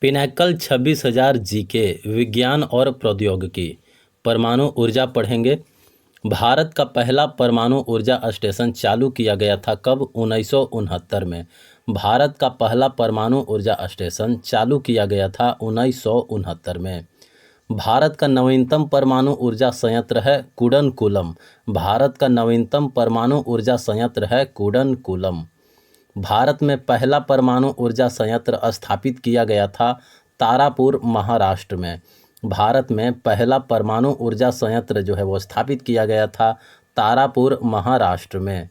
Pinnacle 26,000 GK विज्ञान और प्रौद्योगिकी परमाणु ऊर्जा पढ़ेंगे। भारत का पहला परमाणु ऊर्जा स्टेशन चालू किया गया था कब? 1969 में। भारत का पहला परमाणु ऊर्जा स्टेशन चालू किया गया था 1969 में। भारत का नवीनतम परमाणु ऊर्जा संयंत्र है कुडनकुलम। भारत का नवीनतम परमाणु ऊर्जा संयंत्र है कुडनकुलम। भारत में पहला परमाणु ऊर्जा संयंत्र स्थापित किया गया था तारापुर, महाराष्ट्र में। भारत में पहला परमाणु ऊर्जा संयंत्र जो है वो स्थापित किया गया था तारापुर, महाराष्ट्र में।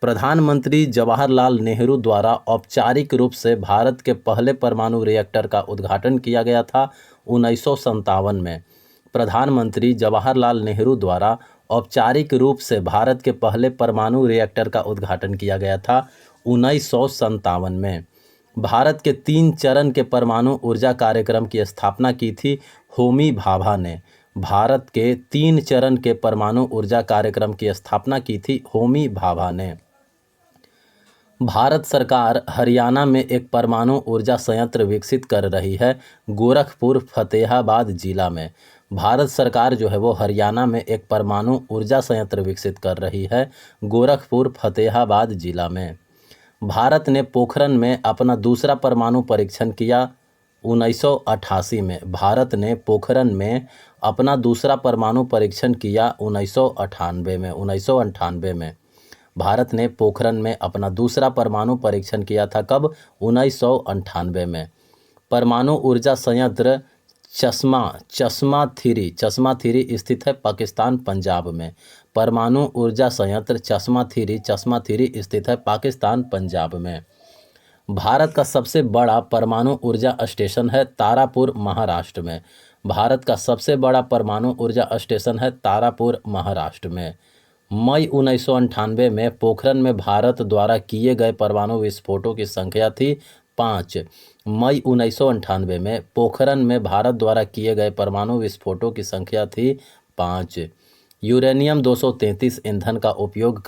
प्रधानमंत्री जवाहरलाल नेहरू द्वारा औपचारिक रूप से भारत के पहले परमाणु रिएक्टर का उद्घाटन किया गया था 1957 में। प्रधानमंत्री जवाहरलाल नेहरू द्वारा औपचारिक रूप से भारत के पहले परमाणु रिएक्टर का उद्घाटन किया गया था 1957 में। भारत के 3 चरण के परमाणु ऊर्जा कार्यक्रम की स्थापना की थी होमी भाभा ने। भारत के 3 चरण के परमाणु ऊर्जा कार्यक्रम की स्थापना की थी होमी भाभा ने। भारत सरकार हरियाणा में एक परमाणु ऊर्जा संयंत्र विकसित कर रही है गोरखपुर, फतेहाबाद जिला में। भारत सरकार जो है वो हरियाणा में एक परमाणु ऊर्जा संयंत्र विकसित कर रही है गोरखपुर, फतेहाबाद जिला में। भारत ने पोखरण में अपना दूसरा परमाणु परीक्षण किया 1988 में। भारत ने पोखरण में अपना दूसरा परमाणु परीक्षण किया 1998 में। भारत ने पोखरण में अपना दूसरा परमाणु परीक्षण किया था कब? 1998 में। परमाणु ऊर्जा संयंत्र चश्मा थ्री स्थित है पाकिस्तान, पंजाब में। परमाणु ऊर्जा संयंत्र चश्मा थ्री स्थित है पाकिस्तान, पंजाब में। भारत का सबसे बड़ा परमाणु ऊर्जा स्टेशन है तारापुर, महाराष्ट्र में। भारत का सबसे बड़ा परमाणु ऊर्जा स्टेशन है तारापुर, महाराष्ट्र में। मई 1998 में पोखरण में भारत द्वारा किए गए परमाणु विस्फोटों की संख्या थी 5। मई 1998 में पोखरण में भारत द्वारा किए गए परमाणु विस्फोटों की संख्या थी 5। यूरेनियम 233 ईंधन का उपयोग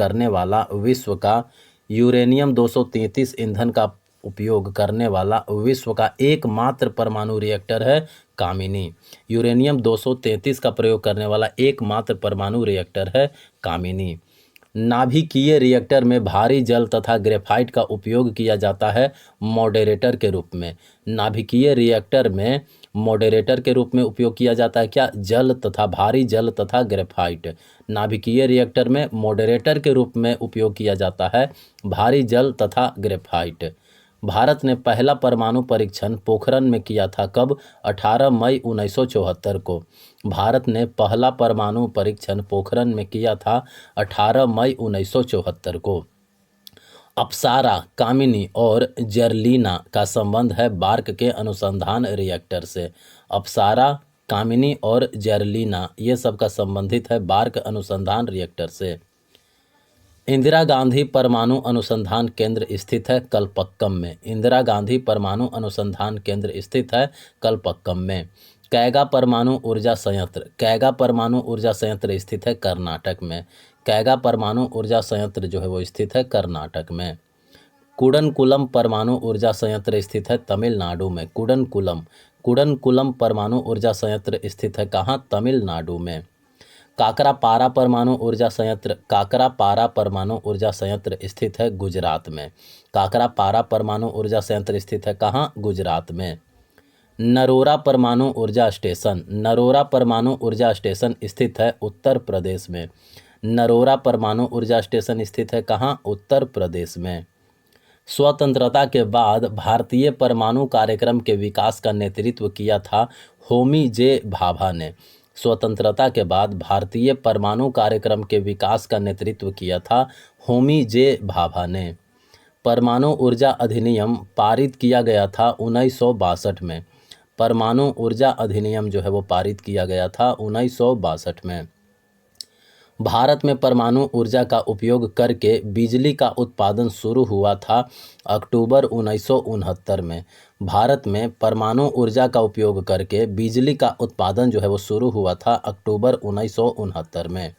करने वाला विश्व का एकमात्र परमाणु रिएक्टर है कामिनी। यूरेनियम 233 का प्रयोग करने वाला एकमात्र परमाणु रिएक्टर है कामिनी। नाभिकीय रिएक्टर में भारी जल तथा ग्रेफाइट का उपयोग किया जाता है मॉडरेटर के रूप में। नाभिकीय रिएक्टर में मॉडरेटर के रूप में उपयोग किया जाता है क्या? जल तथा भारी जल तथा ग्रेफाइट। नाभिकीय रिएक्टर में मॉडरेटर के रूप में उपयोग किया जाता है भारी जल तथा ग्रेफाइट। भारत ने पहला परमाणु परीक्षण पोखरण में किया था कब? 18 मई 1974 को। भारत ने पहला परमाणु परीक्षण पोखरण में किया था 18 मई 1974 को। अप्सरा, कामिनी और जर्लीना का संबंध है बार्क के अनुसंधान रिएक्टर से। अप्सरा, कामिनी और जर्लीना ये सब का संबंधित है बार्क अनुसंधान रिएक्टर से। इंदिरा गांधी परमाणु अनुसंधान केंद्र स्थित है कलपक्कम में। इंदिरा गांधी परमाणु अनुसंधान केंद्र स्थित है कलपक्कम में। कैगा परमाणु ऊर्जा संयंत्र स्थित है कर्नाटक में। कैगा परमाणु ऊर्जा संयंत्र जो है वो स्थित है कर्नाटक में। कुडनकुलम परमाणु ऊर्जा संयंत्र स्थित है तमिलनाडु में। कुडनकुलम परमाणु ऊर्जा संयंत्र स्थित है कहाँ? तमिलनाडु में। काकरापारा परमाणु ऊर्जा संयंत्र स्थित है गुजरात में। काकरापारा परमाणु ऊर्जा संयंत्र स्थित है कहाँ? गुजरात में। नरोरा परमाणु ऊर्जा स्टेशन स्थित है उत्तर प्रदेश में। नरोरा परमाणु ऊर्जा स्टेशन स्थित है कहाँ? उत्तर प्रदेश में। स्वतंत्रता के बाद भारतीय परमाणु कार्यक्रम के विकास का नेतृत्व किया था होमी जे भाभा ने। स्वतंत्रता के बाद भारतीय परमाणु कार्यक्रम के विकास का नेतृत्व किया था होमी जे भाभा ने। परमाणु ऊर्जा अधिनियम पारित किया गया था 1962 में। परमाणु ऊर्जा अधिनियम जो है वो पारित किया गया था 1962 में। भारत में परमाणु ऊर्जा का उपयोग करके बिजली का उत्पादन शुरू हुआ था अक्टूबर 1969 में। भारत में परमाणु ऊर्जा का उपयोग करके बिजली का उत्पादन जो है वो शुरू हुआ था अक्टूबर 1969 में।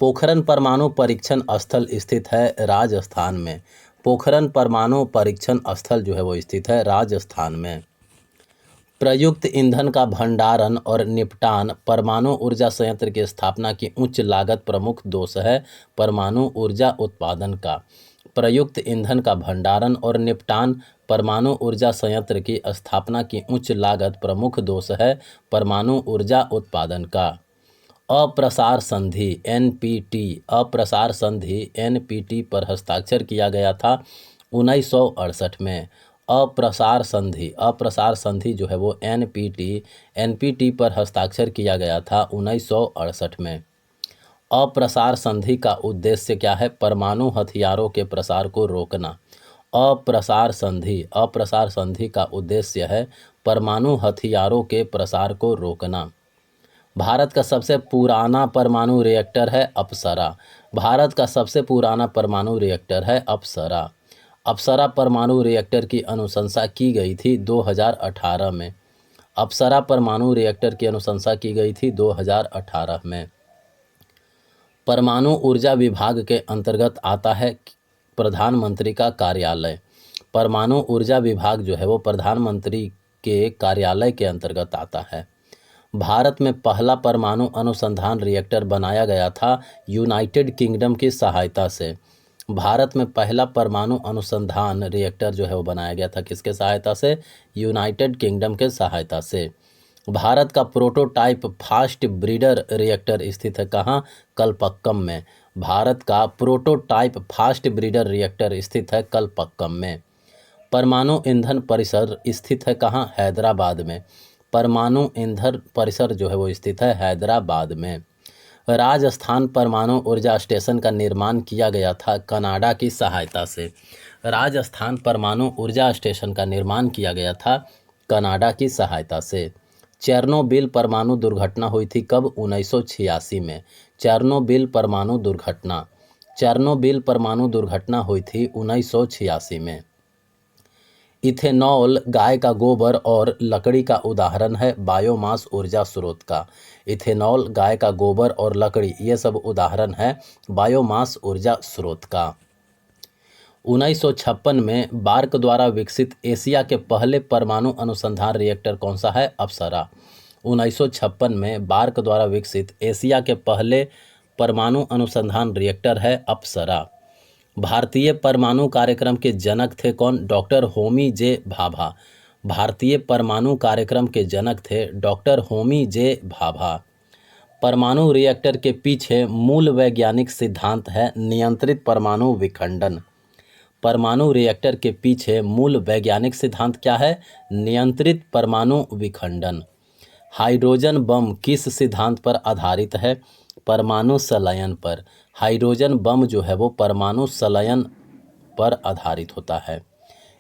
पोखरण परमाणु परीक्षण स्थल स्थित है राजस्थान में। पोखरण परमाणु परीक्षण स्थल जो है वो स्थित है राजस्थान में। प्रयुक्त ईंधन का भंडारण और निपटान परमाणु ऊर्जा संयंत्र की स्थापना की उच्च लागत प्रमुख दोष है परमाणु ऊर्जा उत्पादन का। प्रयुक्त ईंधन का भंडारण और निपटान परमाणु ऊर्जा संयंत्र की स्थापना की उच्च लागत प्रमुख दोष है परमाणु ऊर्जा उत्पादन का। अप्रसार संधि अप्रसार संधि एनपीटी पर हस्ताक्षर किया गया था 1968 में। अप्रसार संधि जो है वो एनपीटी पर हस्ताक्षर किया गया था 1968 में। अप्रसार संधि का उद्देश्य क्या है? परमाणु हथियारों के प्रसार को रोकना। अप्रसार संधि का उद्देश्य है परमाणु हथियारों के प्रसार को रोकना। भारत का सबसे पुराना परमाणु रिएक्टर है अप्सरा। भारत का सबसे पुराना परमाणु रिएक्टर है अप्सरा। अप्सरा परमाणु रिएक्टर की अनुशंसा की गई थी 2018 में। अप्सरा परमाणु रिएक्टर की अनुशंसा की गई थी 2018 में। परमाणु ऊर्जा विभाग के अंतर्गत आता है प्रधानमंत्री का कार्यालय। परमाणु ऊर्जा विभाग जो है वो प्रधानमंत्री के कार्यालय के अंतर्गत आता है। भारत में पहला परमाणु अनुसंधान रिएक्टर बनाया गया था यूनाइटेड किंगडम की सहायता से। भारत में पहला परमाणु अनुसंधान रिएक्टर जो है वो बनाया गया था किसके सहायता से? यूनाइटेड किंगडम के सहायता से। भारत का प्रोटोटाइप फास्ट ब्रीडर रिएक्टर स्थित है कहाँ? कलपक्कम में। भारत का प्रोटोटाइप फास्ट ब्रीडर रिएक्टर स्थित है कलपक्कम में। परमाणु ईंधन परिसर स्थित है कहाँ? हैदराबाद में। परमाणु ईंधन परिसर जो है वो स्थित है हैदराबाद में। राजस्थान परमाणु ऊर्जा स्टेशन का निर्माण किया गया था कनाडा की सहायता से। राजस्थान परमाणु ऊर्जा स्टेशन का निर्माण किया गया था कनाडा की सहायता से। चेरनोबिल परमाणु दुर्घटना हुई थी कब? 1986 में। चेरनोबिल परमाणु दुर्घटना हुई थी 1986 में। इथेनॉल गाय का गोबर और लकड़ी का उदाहरण है बायोमास ऊर्जा स्रोत का। इथेनॉल गाय का गोबर और लकड़ी ये सब उदाहरण है बायोमास ऊर्जा स्रोत का। 1956 में बार्क द्वारा विकसित एशिया के पहले परमाणु अनुसंधान रिएक्टर कौन सा है? अप्सरा। 1956 में बार्क द्वारा विकसित एशिया के पहले परमाणु अनुसंधान रिएक्टर है अप्सरा। भारतीय परमाणु कार्यक्रम के जनक थे कौन? डॉक्टर होमी जे भाभा। भारतीय परमाणु कार्यक्रम के जनक थे डॉक्टर होमी जे भाभा। परमाणु रिएक्टर के पीछे मूल वैज्ञानिक सिद्धांत है नियंत्रित परमाणु विखंडन। परमाणु रिएक्टर के पीछे मूल वैज्ञानिक सिद्धांत क्या है? नियंत्रित परमाणु विखंडन। हाइड्रोजन बम किस सिद्धांत पर आधारित है? परमाणु संलयन पर। हाइड्रोजन बम जो है वो परमाणु संलयन पर आधारित होता है।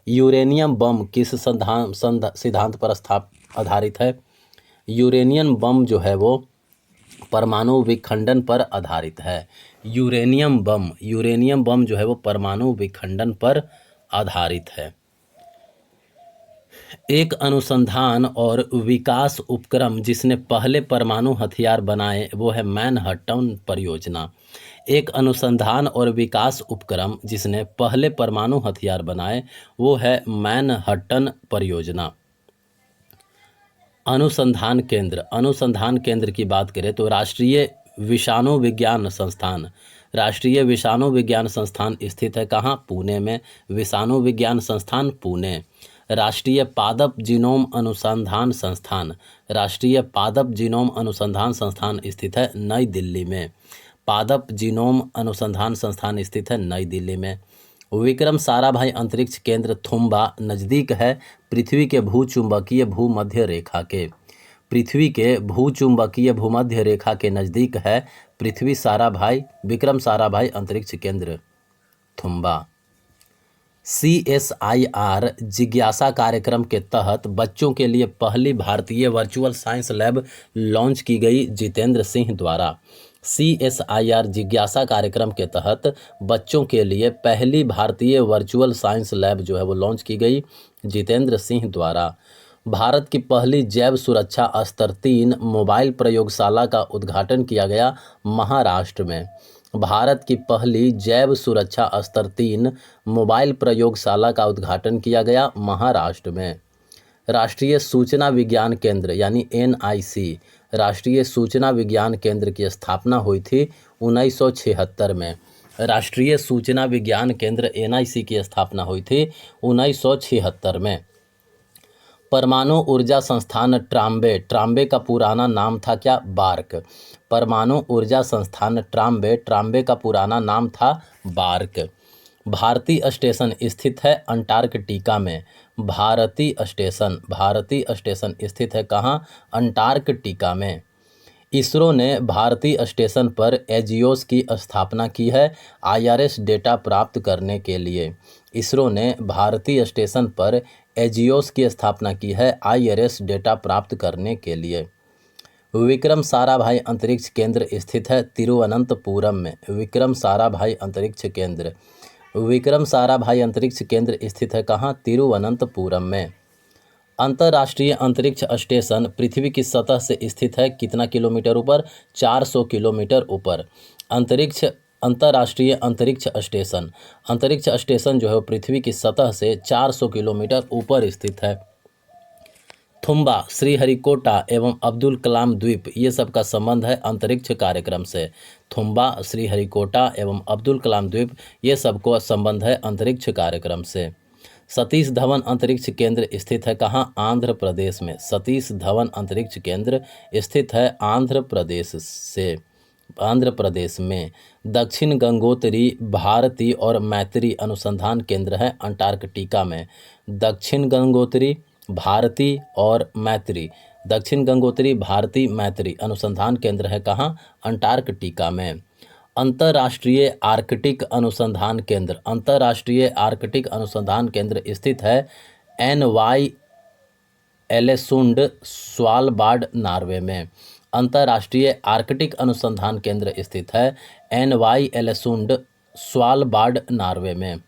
यूरेनियम बम किस सिद्धांत पर आधारित है? यूरेनियम बम जो है वो परमाणु विखंडन पर आधारित है। यूरेनियम बम जो है वो परमाणु विखंडन पर आधारित है। एक अनुसंधान और विकास उपक्रम जिसने पहले परमाणु हथियार बनाए वो है मैनहट्टन परियोजना। एक अनुसंधान और विकास उपक्रम जिसने पहले परमाणु हथियार बनाए वो है मैनहट्टन परियोजना। अनुसंधान केंद्र की बात करें तो राष्ट्रीय विषाणु विज्ञान संस्थान स्थित है कहाँ? पुणे में। विषाणु विज्ञान संस्थान पुणे। राष्ट्रीय पादप जीनोम अनुसंधान संस्थान स्थित है नई दिल्ली में। पादप जीनोम अनुसंधान संस्थान स्थित है नई दिल्ली में। विक्रम साराभाई अंतरिक्ष केंद्र थुम्बा नज़दीक है पृथ्वी के भूचुंबकीय भूमध्य रेखा के। पृथ्वी के भूचुंबकीय भूमध्य रेखा के नज़दीक है विक्रम साराभाई अंतरिक्ष केंद्र थुम्बा। CSIR जिज्ञासा कार्यक्रम के तहत बच्चों के लिए पहली भारतीय वर्चुअल साइंस लैब लॉन्च की गई जितेंद्र सिंह द्वारा। CSIR जिज्ञासा कार्यक्रम के तहत बच्चों के लिए पहली भारतीय वर्चुअल साइंस लैब जो है वो लॉन्च की गई जितेंद्र सिंह द्वारा। भारत की पहली जैव सुरक्षा स्तर 3 मोबाइल प्रयोगशाला का उद्घाटन किया गया महाराष्ट्र में। भारत की पहली जैव सुरक्षा स्तर 3 मोबाइल प्रयोगशाला का उद्घाटन किया गया महाराष्ट्र में। राष्ट्रीय सूचना विज्ञान केंद्र यानी NIC, राष्ट्रीय सूचना विज्ञान केंद्र की स्थापना हुई थी 1976 में। राष्ट्रीय सूचना विज्ञान केंद्र NIC की स्थापना हुई थी 1976 में। परमाणु ऊर्जा संस्थान ट्राम्बे, ट्राम्बे का पुराना नाम था क्या? बार्क। परमाणु ऊर्जा संस्थान ट्राम्बे, ट्राम्बे का पुराना नाम था बार्क। भारती स्टेशन स्थित है अंटार्कटिका में। भारती स्टेशन स्थित है कहाँ? अंटार्कटिका में। इसरो ने भारती स्टेशन पर एजियोस की स्थापना की है IRS डेटा प्राप्त करने के लिए। इसरो ने भारतीय स्टेशन पर एजियोस की स्थापना की है IRS डेटा प्राप्त करने के लिए। विक्रम साराभाई अंतरिक्ष केंद्र स्थित है तिरुवनंतपुरम में। विक्रम साराभाई अंतरिक्ष केंद्र स्थित है कहाँ? तिरुवनंतपुरम में। अंतर्राष्ट्रीय अंतरिक्ष स्टेशन पृथ्वी की सतह से स्थित है कितना किलोमीटर ऊपर? 400 किलोमीटर ऊपर। अंतर्राष्ट्रीय अंतरिक्ष स्टेशन जो है पृथ्वी की सतह से 400 किलोमीटर ऊपर स्थित है। थुम्बा, श्रीहरिकोटा एवं अब्दुल कलाम द्वीप, ये सब का संबंध है अंतरिक्ष कार्यक्रम से। थुम्बा, श्रीहरिकोटा एवं अब्दुल कलाम द्वीप, ये सब को संबंध है अंतरिक्ष कार्यक्रम से। सतीश धवन अंतरिक्ष केंद्र स्थित है कहाँ? आंध्र प्रदेश में। सतीश धवन अंतरिक्ष केंद्र स्थित है आंध्र प्रदेश में। दक्षिण गंगोत्री भारती और मैत्री अनुसंधान केंद्र है अंटार्कटिका में। दक्षिण गंगोत्री भारती और मैत्री, दक्षिण गंगोत्री भारती मैत्री अनुसंधान केंद्र है कहाँ? अंटार्कटिका में। अंतर्राष्ट्रीय आर्कटिक अनुसंधान केंद्र स्थित है NY एलेसुंड, स्वालबार्ड, नॉर्वे में। अंतर्राष्ट्रीय आर्कटिक अनुसंधान केंद्र स्थित है NY एलेसुंड, स्वालबार्ड, नॉर्वे में।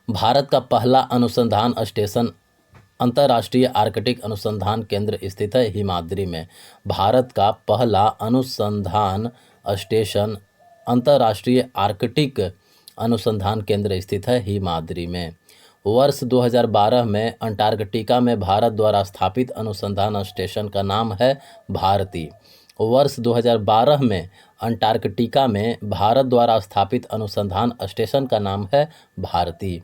भारत का पहला अनुसंधान स्टेशन अंतर्राष्ट्रीय आर्कटिक अनुसंधान केंद्र स्थित है हिमाद्री में। भारत का पहला अनुसंधान स्टेशन अंतर्राष्ट्रीय आर्कटिक अनुसंधान केंद्र स्थित है हिमाद्री में। वर्ष 2012 में अंटार्कटिका में भारत द्वारा स्थापित अनुसंधान स्टेशन का नाम है भारती। वर्ष 2012 में अंटार्कटिका में भारत द्वारा स्थापित अनुसंधान स्टेशन का नाम है भारती।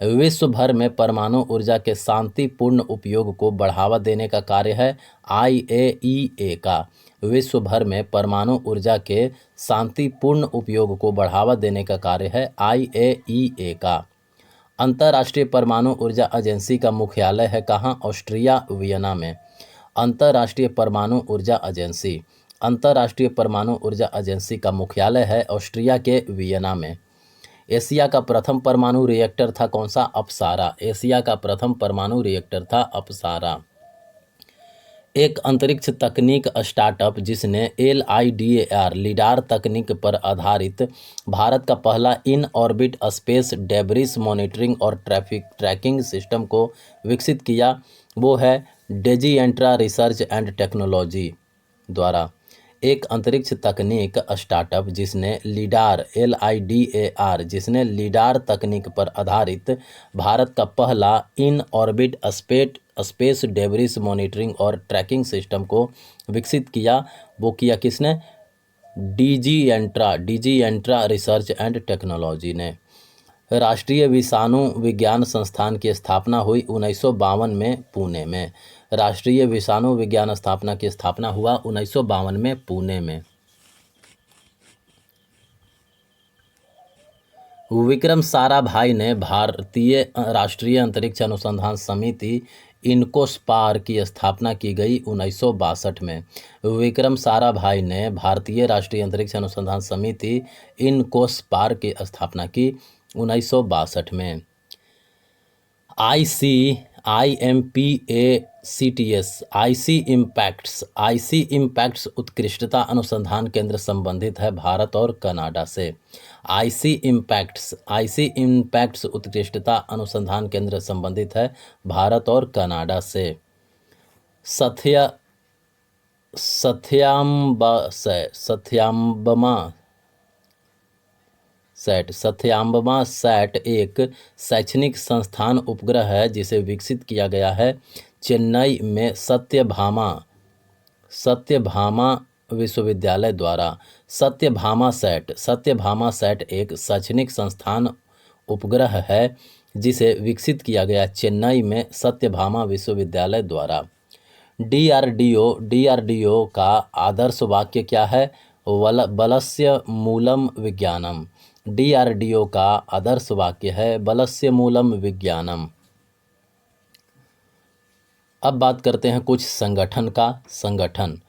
विश्व भर में परमाणु ऊर्जा के शांतिपूर्ण उपयोग को बढ़ावा देने का कार्य है IAEA का। विश्व भर में परमाणु ऊर्जा के शांतिपूर्ण उपयोग को बढ़ावा देने का कार्य है IAEA का। अंतर्राष्ट्रीय परमाणु ऊर्जा एजेंसी का मुख्यालय है कहाँ? ऑस्ट्रिया, वियना में। अंतर्राष्ट्रीय परमाणु ऊर्जा एजेंसी का मुख्यालय है ऑस्ट्रिया के वियना में। एशिया का प्रथम परमाणु रिएक्टर था कौन सा? अप्सारा। एशिया का प्रथम परमाणु रिएक्टर था अप्सारा। एक अंतरिक्ष तकनीक स्टार्टअप जिसने LIDAR तकनीक पर आधारित भारत का पहला in orbit space debris monitoring और ट्रैकिंग सिस्टम को विकसित किया, वो है डेजिएंट्रा रिसर्च एंड टेक्नोलॉजी द्वारा। एक अंतरिक्ष तकनीक स्टार्टअप जिसने LIDAR जिसने तकनीक पर आधारित भारत का पहला in orbit space debris monitoring और ट्रैकिंग सिस्टम को विकसित किया, वो किया किसने? डिजिएंट्रा रिसर्च एंड टेक्नोलॉजी ने। राष्ट्रीय विषाणु विज्ञान संस्थान की स्थापना हुई 1952 में पुणे में। राष्ट्रीय विषाणु विज्ञान स्थापना की स्थापना हुआ 1952 में पुणे में। विक्रम साराभाई ने भारतीय राष्ट्रीय अंतरिक्ष अनुसंधान समिति इनकोस्पार की स्थापना की गई 1962 में। विक्रम साराभाई ने भारतीय राष्ट्रीय अंतरिक्ष अनुसंधान समिति इनकोस्पार की स्थापना की 1962 में। IC इम्पैक्ट्स उत्कृष्टता अनुसंधान केंद्र संबंधित है भारत और कनाडा से। IC इम्पैक्ट्स उत्कृष्टता अनुसंधान केंद्र संबंधित है भारत और कनाडा से। सैट। सत्याम्बा सैट एक शैक्षणिक संस्थान उपग्रह है जिसे विकसित किया गया है चेन्नई में सत्यभामा विश्वविद्यालय द्वारा। सत्यभामा सैट एक शैक्षणिक संस्थान उपग्रह है जिसे विकसित किया गया चेन्नई में सत्यभामा विश्वविद्यालय द्वारा। डीआरडीओ का आदर्श वाक्य क्या है? बलस्य मूलम विज्ञानम। डीआरडीओ का आदर्श वाक्य है बलस्य मूलम विज्ञानम। अब बात करते हैं कुछ संगठन का। संगठन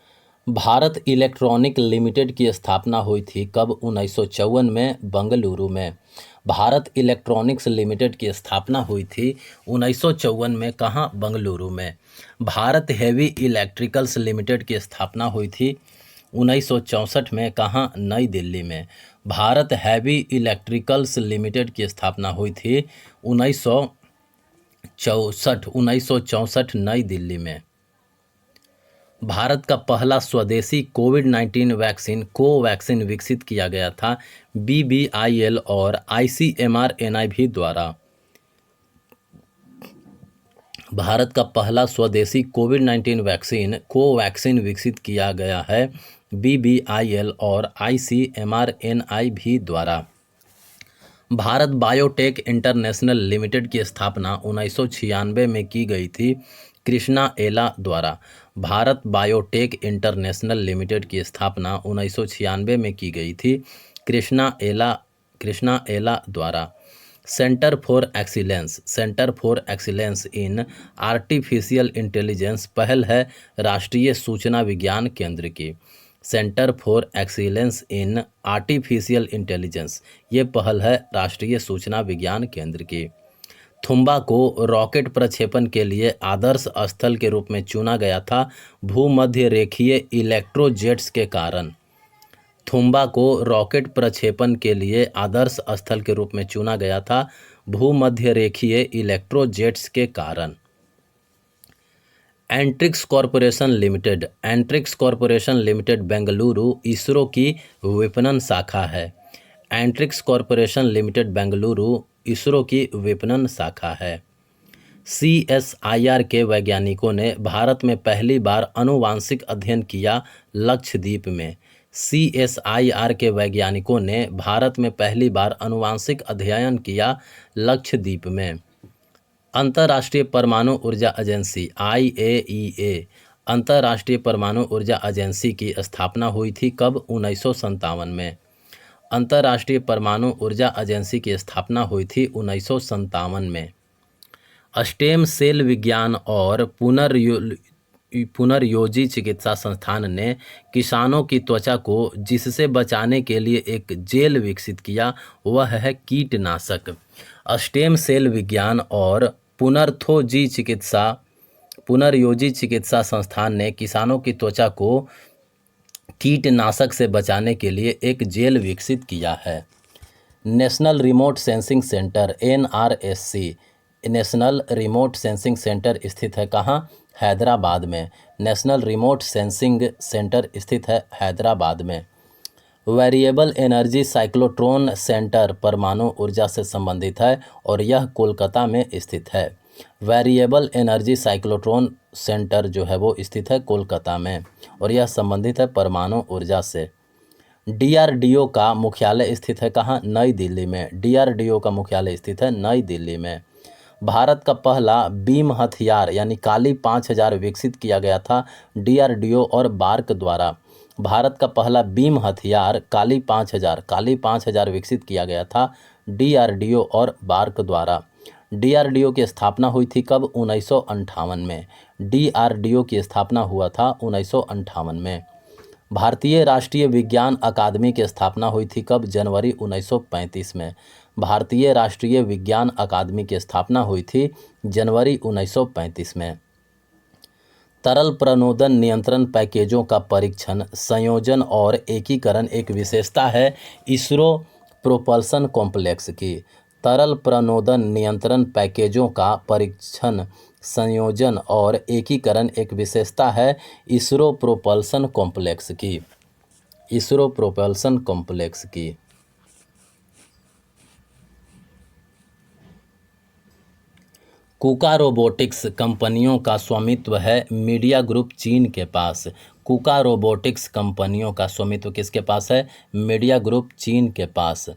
भारत इलेक्ट्रॉनिक लिमिटेड की स्थापना हुई थी कब? 1954 में बंगलुरु में। भारत इलेक्ट्रॉनिक्स लिमिटेड की स्थापना हुई थी 1954 में। कहाँ? बंगलुरु में। भारत हेवी इलेक्ट्रिकल्स लिमिटेड की स्थापना हुई थी 1964 में। कहाँ? नई दिल्ली में। भारत हैवी इलेक्ट्रिकल्स लिमिटेड की स्थापना हुई थी 1964 नई दिल्ली में। भारत का पहला स्वदेशी कोविड-19 वैक्सीन कोवैक्सीन विकसित किया गया था BBIL और ICMR NIV द्वारा। भारत का पहला स्वदेशी कोविड-19 वैक्सीन कोवैक्सीन विकसित किया गया है BBIL और ICMR NIV द्वारा। भारत बायोटेक इंटरनेशनल लिमिटेड की स्थापना 1996 में की गई थी कृष्णा एला द्वारा। भारत बायोटेक इंटरनेशनल लिमिटेड की स्थापना 1996 में की गई थी कृष्णा एला द्वारा। Centre for excellence in artificial intelligence पहल है राष्ट्रीय सूचना विज्ञान केंद्र की। Centre for excellence in artificial intelligence ये पहल है राष्ट्रीय सूचना विज्ञान केंद्र की। थुम्बा को रॉकेट प्रक्षेपण के लिए आदर्श स्थल के रूप में चुना गया था भूमध्य रेखीय इलेक्ट्रोजेट्स के कारण। थुम्बा को रॉकेट प्रक्षेपण के लिए आदर्श स्थल के रूप में चुना गया था भूमध्य रेखीय इलेक्ट्रोजेट्स के कारण। एंट्रिक्स कॉरपोरेशन लिमिटेड बेंगलुरु इसरो की विपणन शाखा है। एंट्रिक्स कॉरपोरेशन लिमिटेड बेंगलुरु इसरो की विपणन शाखा है। CSIR के वैज्ञानिकों ने भारत में पहली बार आनुवांशिक अध्ययन किया लक्षद्वीप में। CSIR के वैज्ञानिकों ने भारत में पहली बार आनुवांशिक अध्ययन किया लक्षद्वीप में। अंतर्राष्ट्रीय परमाणु ऊर्जा एजेंसी IAEA अंतर्राष्ट्रीय परमाणु ऊर्जा एजेंसी की स्थापना हुई थी कब? 1957 में। अंतर्राष्ट्रीय परमाणु ऊर्जा एजेंसी की स्थापना हुई थी 1957 में। स्टेम सेल विज्ञान और पुनर्योजी चिकित्सा संस्थान ने किसानों की त्वचा को जिससे बचाने के लिए एक जेल विकसित किया वह है कीटनाशक। स्टेम सेल विज्ञान और पुनर्योजी चिकित्सा संस्थान ने किसानों की त्वचा को कीटनाशक से बचाने के लिए एक जेल विकसित किया है। National remote sensing centre NRSC national remote sensing centre स्थित है कहाँ? हैदराबाद में। नेशनल रिमोट सेंसिंग सेंटर स्थित है हैदराबाद में। वेरिएबल एनर्जी साइक्लोट्रॉन सेंटर परमाणु ऊर्जा से संबंधित है और यह कोलकाता में स्थित है। वेरिएबल एनर्जी साइक्लोट्रॉन सेंटर जो है वो स्थित है कोलकाता में और यह संबंधित है परमाणु ऊर्जा से। DRDO का मुख्यालय स्थित है कहाँ? नई दिल्ली में। DRDO का मुख्यालय स्थित है नई दिल्ली में। भारत का पहला बीम हथियार यानी काली 5000 विकसित किया गया था DRDO और बार्क द्वारा। भारत का पहला बीम हथियार काली 5000 विकसित किया गया था DRDO और बार्क द्वारा। DRDO की स्थापना हुई थी कब? 1958 में। DRDO की स्थापना हुआ था 1958 में। भारतीय राष्ट्रीय विज्ञान अकादमी की स्थापना हुई थी कब? जनवरी 1935 में। भारतीय राष्ट्रीय विज्ञान अकादमी की स्थापना हुई थी जनवरी 1935 में। तरल प्रणोदन नियंत्रण पैकेजों का परीक्षण, संयोजन और एकीकरण एक विशेषता है इसरो प्रोपल्सन कॉम्प्लेक्स की। तरल प्रणोदन नियंत्रण पैकेजों का परीक्षण, संयोजन और एकीकरण एक विशेषता है इसरो प्रोपल्सन कॉम्प्लेक्स की। कुका रोबोटिक्स कंपनियों का स्वामित्व है मीडिया ग्रुप चीन के पास। कुका रोबोटिक्स कंपनियों का स्वामित्व किसके पास है? मीडिया ग्रुप चीन के पास।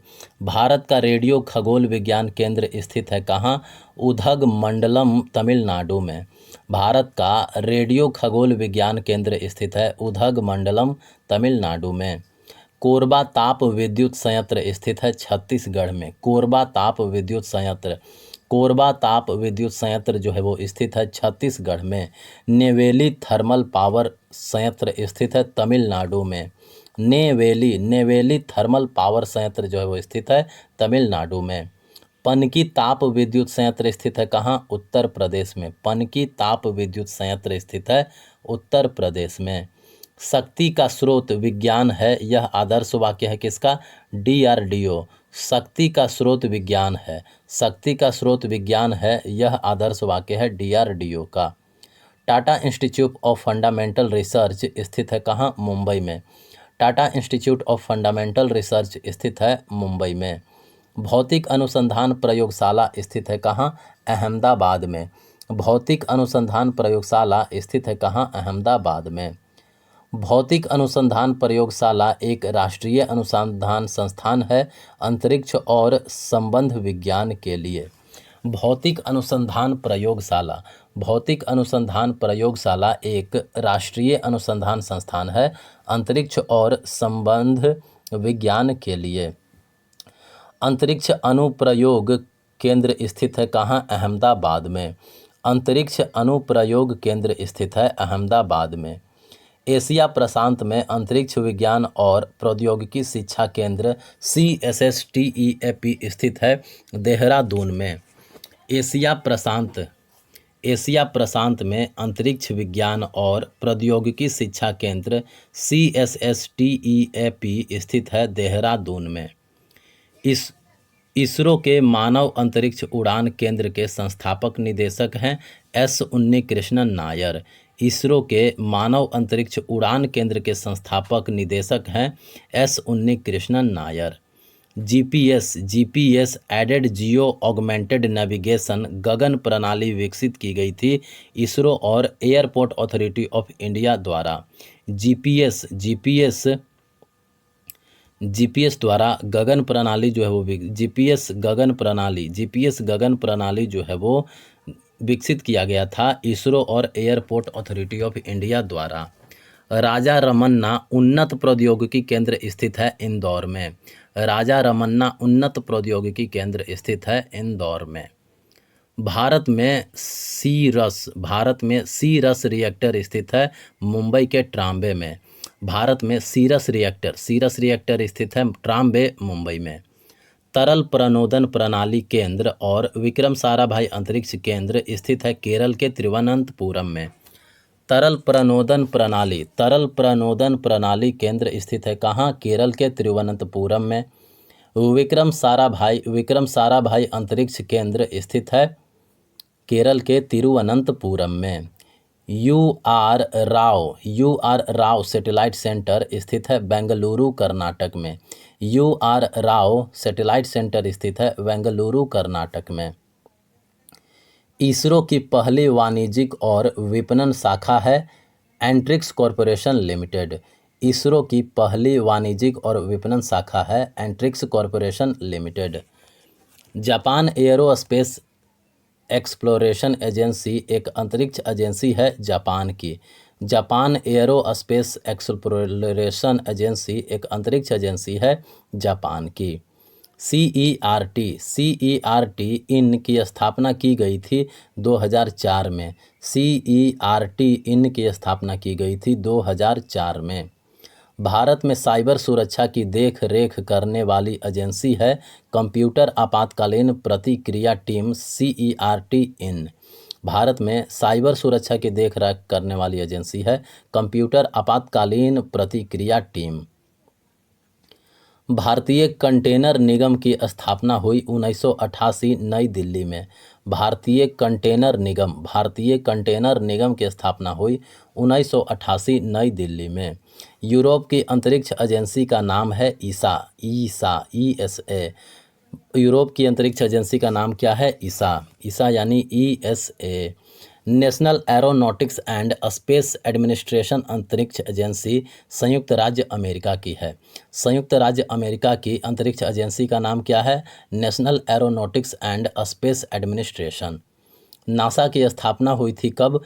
भारत का रेडियो खगोल विज्ञान केंद्र स्थित है कहाँ? उधगमंडलम, तमिलनाडु में। भारत का रेडियो खगोल विज्ञान केंद्र स्थित है उधगमंडलम, तमिलनाडु में। कोरबा ताप विद्युत संयंत्र स्थित है छत्तीसगढ़ में। कोरबा ताप विद्युत संयंत्र, कोरबा ताप विद्युत संयंत्र जो है वो स्थित है छत्तीसगढ़ में। नेवेली थर्मल पावर संयंत्र स्थित है तमिलनाडु में। नेवेली थर्मल पावर संयंत्र जो है वो स्थित है तमिलनाडु में। पनकी ताप विद्युत संयंत्र स्थित है कहाँ? उत्तर प्रदेश में। पनकी ताप विद्युत संयंत्र स्थित है उत्तर प्रदेश में। शक्ति का स्रोत विज्ञान है, यह आदर्श वाक्य है किसका? DRDO। शक्ति का स्रोत विज्ञान है, शक्ति का स्रोत विज्ञान है, यह आदर्श वाक्य है DRDO का। Tata institute of fundamental research स्थित है कहाँ? मुंबई में। Tata institute of fundamental research स्थित है मुंबई में। भौतिक अनुसंधान प्रयोगशाला स्थित है कहाँ? अहमदाबाद में। भौतिक अनुसंधान प्रयोगशाला स्थित है कहाँ? अहमदाबाद में। भौतिक अनुसंधान प्रयोगशाला एक राष्ट्रीय अनुसंधान संस्थान है अंतरिक्ष और संबंध विज्ञान के लिए। भौतिक अनुसंधान प्रयोगशाला, भौतिक अनुसंधान प्रयोगशाला एक राष्ट्रीय अनुसंधान संस्थान है अंतरिक्ष और संबंध विज्ञान के लिए। अंतरिक्ष अनुप्रयोग केंद्र स्थित है कहाँ? अहमदाबाद में। अंतरिक्ष अनुप्रयोग केंद्र स्थित है अहमदाबाद में। एशिया प्रशांत में अंतरिक्ष विज्ञान और प्रौद्योगिकी शिक्षा केंद्र CSSTEAP स्थित है देहरादून में। एशिया प्रशांत में अंतरिक्ष विज्ञान और प्रौद्योगिकी शिक्षा केंद्र CSSTEAP स्थित है देहरादून में। इसरो के मानव अंतरिक्ष उड़ान केंद्र के संस्थापक निदेशक हैं S. उन्नीकृष्णन नायर। इसरो के मानव अंतरिक्ष उड़ान केंद्र के संस्थापक निदेशक हैं S. Unnikrishnan Nair. GPS aided geo augmented navigation Gagan प्रणाली विकसित की गई थी इसरो और एयरपोर्ट अथॉरिटी ऑफ इंडिया द्वारा। जीपीएस द्वारा गगन प्रणाली जो है वो जीपीएस गगन प्रणाली जो है वो विकसित किया गया था इसरो और एयरपोर्ट अथॉरिटी ऑफ इंडिया द्वारा। राजा रमन्ना उन्नत प्रौद्योगिकी केंद्र स्थित है इंदौर में। राजा रमन्ना उन्नत प्रौद्योगिकी केंद्र स्थित है इंदौर में। भारत में सीरस रिएक्टर स्थित है मुंबई के ट्राम्बे में। भारत में सीरस रिएक्टर स्थित है ट्राम्बे, मुंबई में। तरल प्रणोदन प्रणाली केंद्र और विक्रम साराभाई अंतरिक्ष केंद्र स्थित है केरल के तिरुवनंतपुरम में। तरल प्रणोदन प्रणाली केंद्र स्थित है कहाँ? केरल के तिरुवनंतपुरम में। विक्रम साराभाई अंतरिक्ष केंद्र स्थित है केरल के तिरुवनंतपुरम में। UR राव सैटेलाइट सेंटर स्थित है बेंगलुरु, कर्नाटक में। UR राव सैटेलाइट सेंटर स्थित है बेंगलुरु, कर्नाटक में। इसरो की पहली वाणिज्यिक और विपणन शाखा है एंट्रिक्स कॉरपोरेशन लिमिटेड। इसरो की पहली वाणिज्यिक और विपणन शाखा है Antrix corporation limited. Japan aerospace exploration agency एक अंतरिक्ष एजेंसी है जापान की। जापान एयरोस्पेस एक्सप्लोरेशन एजेंसी एक अंतरिक्ष एजेंसी है जापान की। CERT इन की स्थापना की गई थी 2004 में। CERT इन की स्थापना की गई थी 2004 में। भारत में साइबर सुरक्षा की देख रेख करने वाली एजेंसी है कंप्यूटर आपातकालीन प्रतिक्रिया टीम CERT इन। भारत में साइबर सुरक्षा की देख रेख करने वाली एजेंसी है कंप्यूटर आपातकालीन प्रतिक्रिया टीम। भारतीय कंटेनर निगम की स्थापना हुई 1988 नई दिल्ली में। भारतीय कंटेनर निगम की स्थापना हुई 1988 नई दिल्ली में। यूरोप की अंतरिक्ष एजेंसी का नाम है ESA। यूरोप की अंतरिक्ष एजेंसी का नाम क्या है? ईसा। ईसा यानी ESA। National aeronautics and space administration अंतरिक्ष एजेंसी संयुक्त राज्य अमेरिका की है। संयुक्त राज्य अमेरिका की अंतरिक्ष एजेंसी का नाम क्या है? National aeronautics and space administration. NASA की स्थापना हुई थी कब?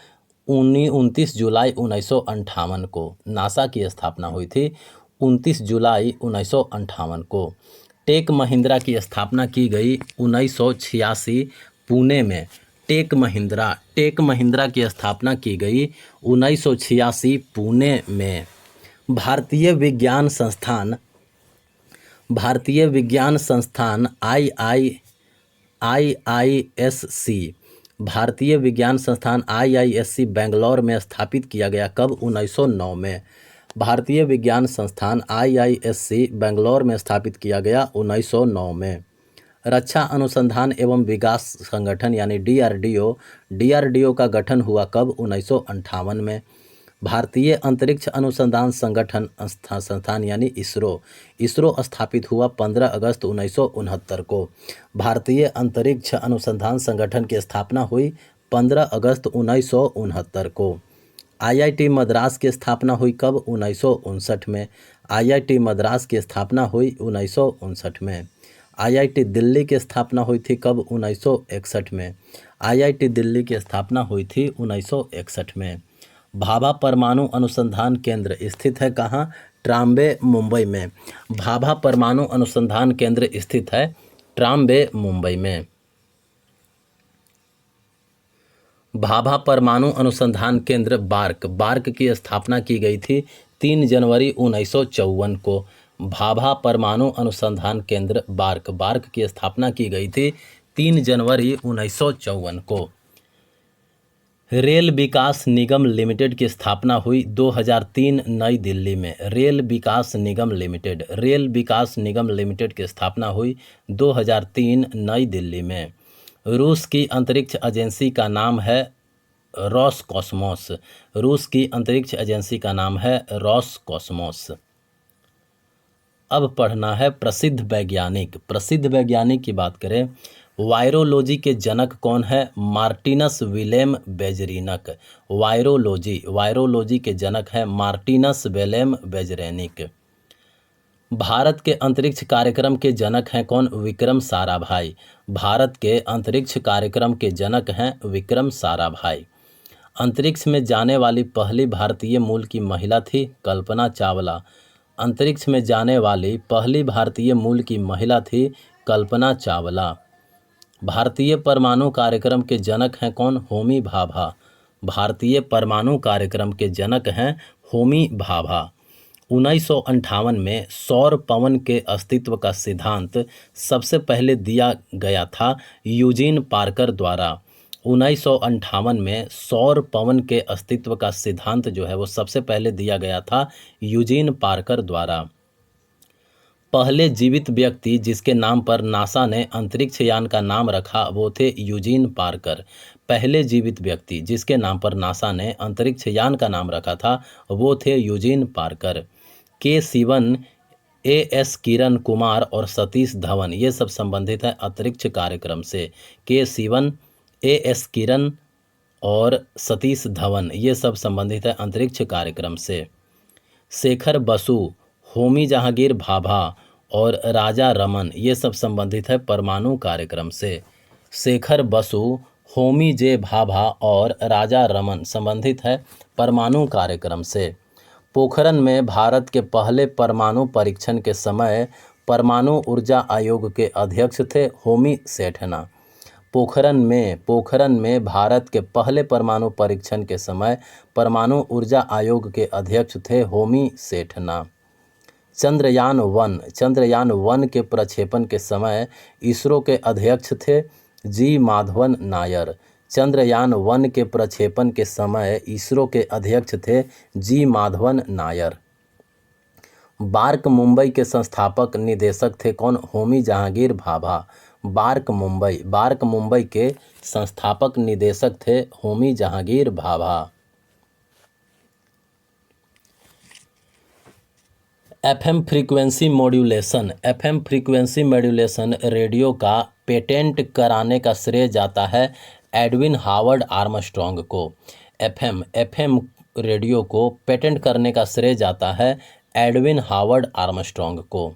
29 जुलाई 1958 को। नासा की स्थापना हुई थी 29 जुलाई 1958 को। टेक महिंद्रा की स्थापना की गई 1986 पुणे में। टेक महिंद्रा की स्थापना की गई 1986 पुणे में। भारतीय विज्ञान संस्थान IISc भारतीय विज्ञान संस्थान IISc बेंगलौर में स्थापित किया गया कब? 1909 में। भारतीय विज्ञान संस्थान IISc बेंगलौर में स्थापित किया गया 1909 में। रक्षा अनुसंधान एवं विकास संगठन यानी DRDO का गठन हुआ कब? 1958 में। भारतीय अंतरिक्ष अनुसंधान संस्थान यानी इसरो स्थापित हुआ 15 अगस्त 1969 को। भारतीय अंतरिक्ष अनुसंधान संगठन की स्थापना हुई 15 अगस्त 1969 को। IIT मद्रास की स्थापना हुई कब? 1959 में। IIT मद्रास की स्थापना हुई 1959 में। IIT दिल्ली की स्थापना हुई थी कब? 1961 में। IIT दिल्ली की स्थापना हुई थी 1961 में। भाभा परमाणु अनुसंधान केंद्र स्थित है कहाँ? ट्राम्बे, मुंबई में। भाभा परमाणु अनुसंधान केंद्र स्थित है ट्राम्बे, मुंबई में। भाभा परमाणु अनुसंधान केंद्र बार्क की स्थापना की गई थी 3 जनवरी 1954 को। भाभा परमाणु अनुसंधान केंद्र बार्क की स्थापना की गई थी 3 जनवरी 1954 को। रेल विकास निगम लिमिटेड की स्थापना हुई 2003 नई दिल्ली में। रेल विकास निगम लिमिटेड की स्थापना हुई 2003 नई दिल्ली में। रूस की अंतरिक्ष एजेंसी का नाम है रॉसकॉस्मोस। रूस की अंतरिक्ष एजेंसी का नाम है रॉसकॉस्मोस। अब पढ़ना है प्रसिद्ध वैज्ञानिक की बात करें। वायरोलॉजी के जनक कौन है? Martinez Willem बेजरिनक। वायरोलॉजी के जनक है मार्टिनस विलेम बेजरेनिक। भारत के अंतरिक्ष कार्यक्रम के जनक हैं कौन? विक्रम साराभाई। भारत के अंतरिक्ष कार्यक्रम के जनक हैं विक्रम साराभाई। अंतरिक्ष में जाने वाली पहली भारतीय मूल की महिला थी कल्पना चावला। अंतरिक्ष में जाने वाली पहली भारतीय मूल की महिला थी कल्पना चावला। भारतीय परमाणु कार्यक्रम के जनक हैं कौन? होमी भाभा। भारतीय परमाणु कार्यक्रम के जनक हैं होमी भाभा। 1958 में सौर पवन के अस्तित्व का सिद्धांत सबसे पहले दिया गया था यूजीन पार्कर द्वारा। 1958 में सौर पवन के अस्तित्व का सिद्धांत जो है वो सबसे पहले दिया गया था यूजीन पार्कर द्वारा। पहले जीवित व्यक्ति जिसके नाम पर नासा ने अंतरिक्ष यान का नाम रखा वो थे यूजीन पार्कर। पहले जीवित व्यक्ति जिसके नाम पर नासा ने अंतरिक्ष यान का नाम रखा था वो थे यूजीन पार्कर। के सिवन, AS किरण कुमार और सतीश धवन ये सब संबंधित है अंतरिक्ष कार्यक्रम से। के सिवन, AS किरण और सतीश धवन ये सब संबंधित है अंतरिक्ष कार्यक्रम से। शेखर बसु, होमी जहांगीर भाभा और राजा रमन ये सब संबंधित है परमाणु कार्यक्रम से। शेखर बसु, होमी जे भाभा और राजा रमन संबंधित है परमाणु कार्यक्रम से। पोखरण में भारत के पहले परमाणु परीक्षण के समय परमाणु ऊर्जा आयोग के अध्यक्ष थे होमी सेठना। पोखरण में भारत के पहले परमाणु परीक्षण के समय परमाणु ऊर्जा आयोग के अध्यक्ष थे होमी सेठना। चंद्रयान 1 के प्रक्षेपण के समय इसरो के अध्यक्ष थे जी माधवन नायर। चंद्रयान 1 के प्रक्षेपण के समय इसरो के अध्यक्ष थे जी माधवन नायर। बार्क मुंबई के संस्थापक निदेशक थे कौन? होमी जहांगीर भाभा। बार्क मुंबई के संस्थापक निदेशक थे Homi Jahangir Bhabha. FM frequency modulation. FM frequency modulation radio का पेटेंट कराने का श्रेय जाता है एडविन हावर्ड आर्मस्ट्रॉन्ग को। एफएम रेडियो को पेटेंट करने का श्रेय जाता है एडविन हावर्ड आर्मस्ट्रॉन्ग को।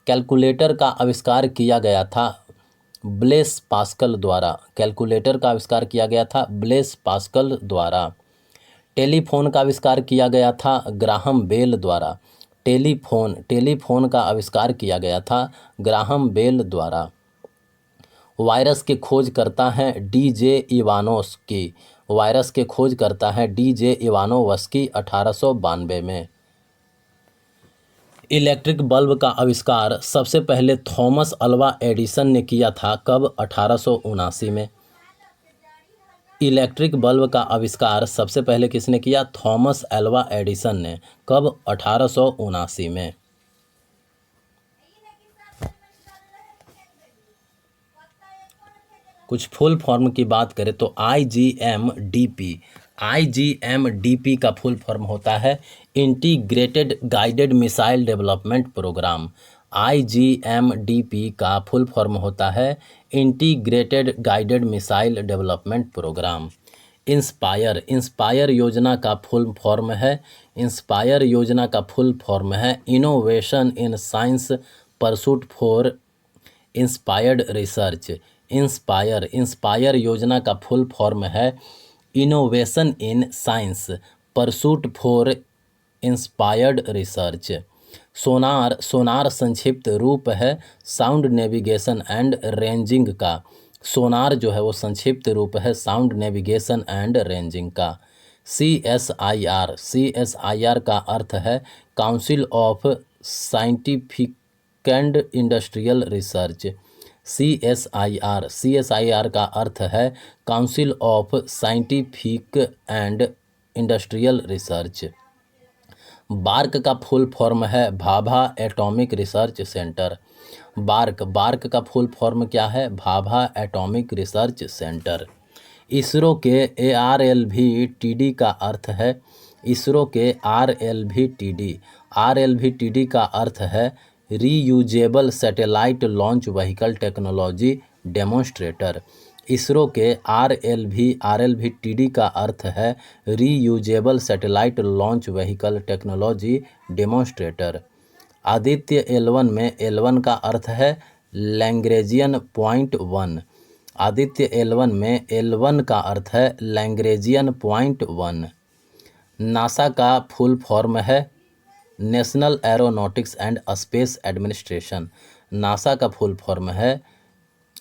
कैलकुलेटर का आविष्कार किया गया था ब्लेस पास्कल द्वारा। कैलकुलेटर का आविष्कार किया गया था ब्लेस पास्कल द्वारा। टेलीफोन का आविष्कार किया गया था ग्राहम बेल द्वारा। टेलीफोन का आविष्कार किया गया था ग्राहम बेल द्वारा। वायरस के खोज करता है डीजे इवानोव्स्की। वायरस के खोज करता है डीजे इवानोव्स्की 1892 में। इलेक्ट्रिक बल्ब का आविष्कार सबसे पहले थॉमस अल्वा एडिसन ने किया था कब? 1879 में। इलेक्ट्रिक बल्ब का आविष्कार सबसे पहले किसने किया? थॉमस अल्वा एडिसन ने। कब? 1879 में। कुछ फुल फॉर्म की बात करें तो आईजीएमडीपी का फुल फॉर्म होता है integrated guided missile development programme. IGMDP का फुल फॉर्म होता है integrated guided missile development programme. Inspire योजना का फुल फॉर्म है innovation in science pursuit for inspired research. Inspire योजना का फुल फॉर्म है innovation in science pursuit for inspired research. Sonar संक्षिप्त रूप है साउंड नेविगेशन एंड रेंजिंग का। सोनार जो है वो संक्षिप्त रूप है साउंड नेविगेशन एंड रेंजिंग का। CSIR का अर्थ है council of scientific and industrial research. CSIR का अर्थ है council of scientific and industrial research. BARC का फुल फॉर्म है Bhabha atomic research centre. BARC का फुल फॉर्म क्या है? Bhabha atomic research centre. ISRO के ARLVTD का अर्थ है RLVTD का अर्थ है reusable satellite launch vehicle technology demonstrator. ISRO के RLVTD का अर्थ है reusable satellite launch vehicle technology demonstrator. Aditya L1 में L1 का अर्थ है लैग्रेंजियन पॉइंट 1। आदित्य L1 में L1 का अर्थ है लैग्रेंजियन पॉइंट 1। नासा का फुल फॉर्म है national aeronautics and space administration. NASA का फुल फॉर्म है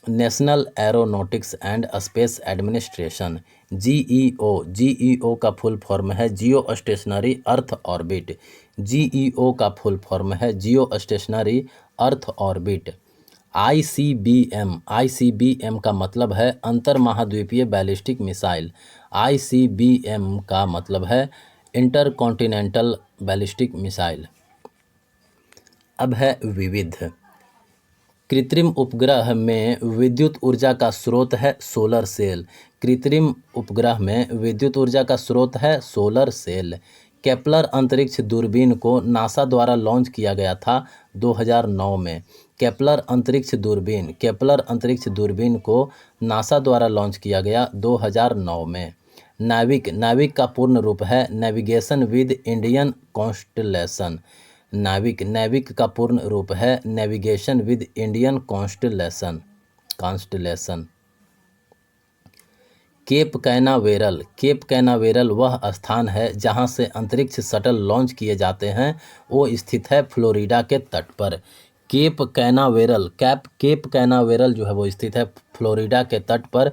national aeronautics and space administration. GEO का फुल फॉर्म है जियो स्टेशनरी अर्थ ऑर्बिट। GEO का फुल फॉर्म है जियो स्टेशनरी अर्थ ऑर्बिट। ICBM का मतलब है अंतर महाद्वीपीय बैलिस्टिक मिसाइल। ICBM का मतलब है इंटरकॉन्टिनेंटल बैलिस्टिक मिसाइल। अब है विविध। कृत्रिम उपग्रह में विद्युत ऊर्जा का स्रोत है सोलर सेल। कृत्रिम उपग्रह में विद्युत ऊर्जा का स्रोत है सोलर सेल। केपलर अंतरिक्ष दूरबीन को नासा द्वारा लॉन्च किया गया था 2009 में। केपलर अंतरिक्ष दूरबीन को नासा द्वारा लॉन्च किया गया 2009 में। नाविक का पूर्ण रूप है नेविगेशन विद इंडियन कॉन्स्टलेशन। नाविक का पूर्ण रूप है navigation with Indian constellation. Cape Canaveral वह स्थान है जहां से अंतरिक्ष शटल लॉन्च किए जाते हैं। वो स्थित है फ्लोरिडा के तट पर। केप कैनावेरल जो है वो स्थित है फ्लोरिडा के तट पर।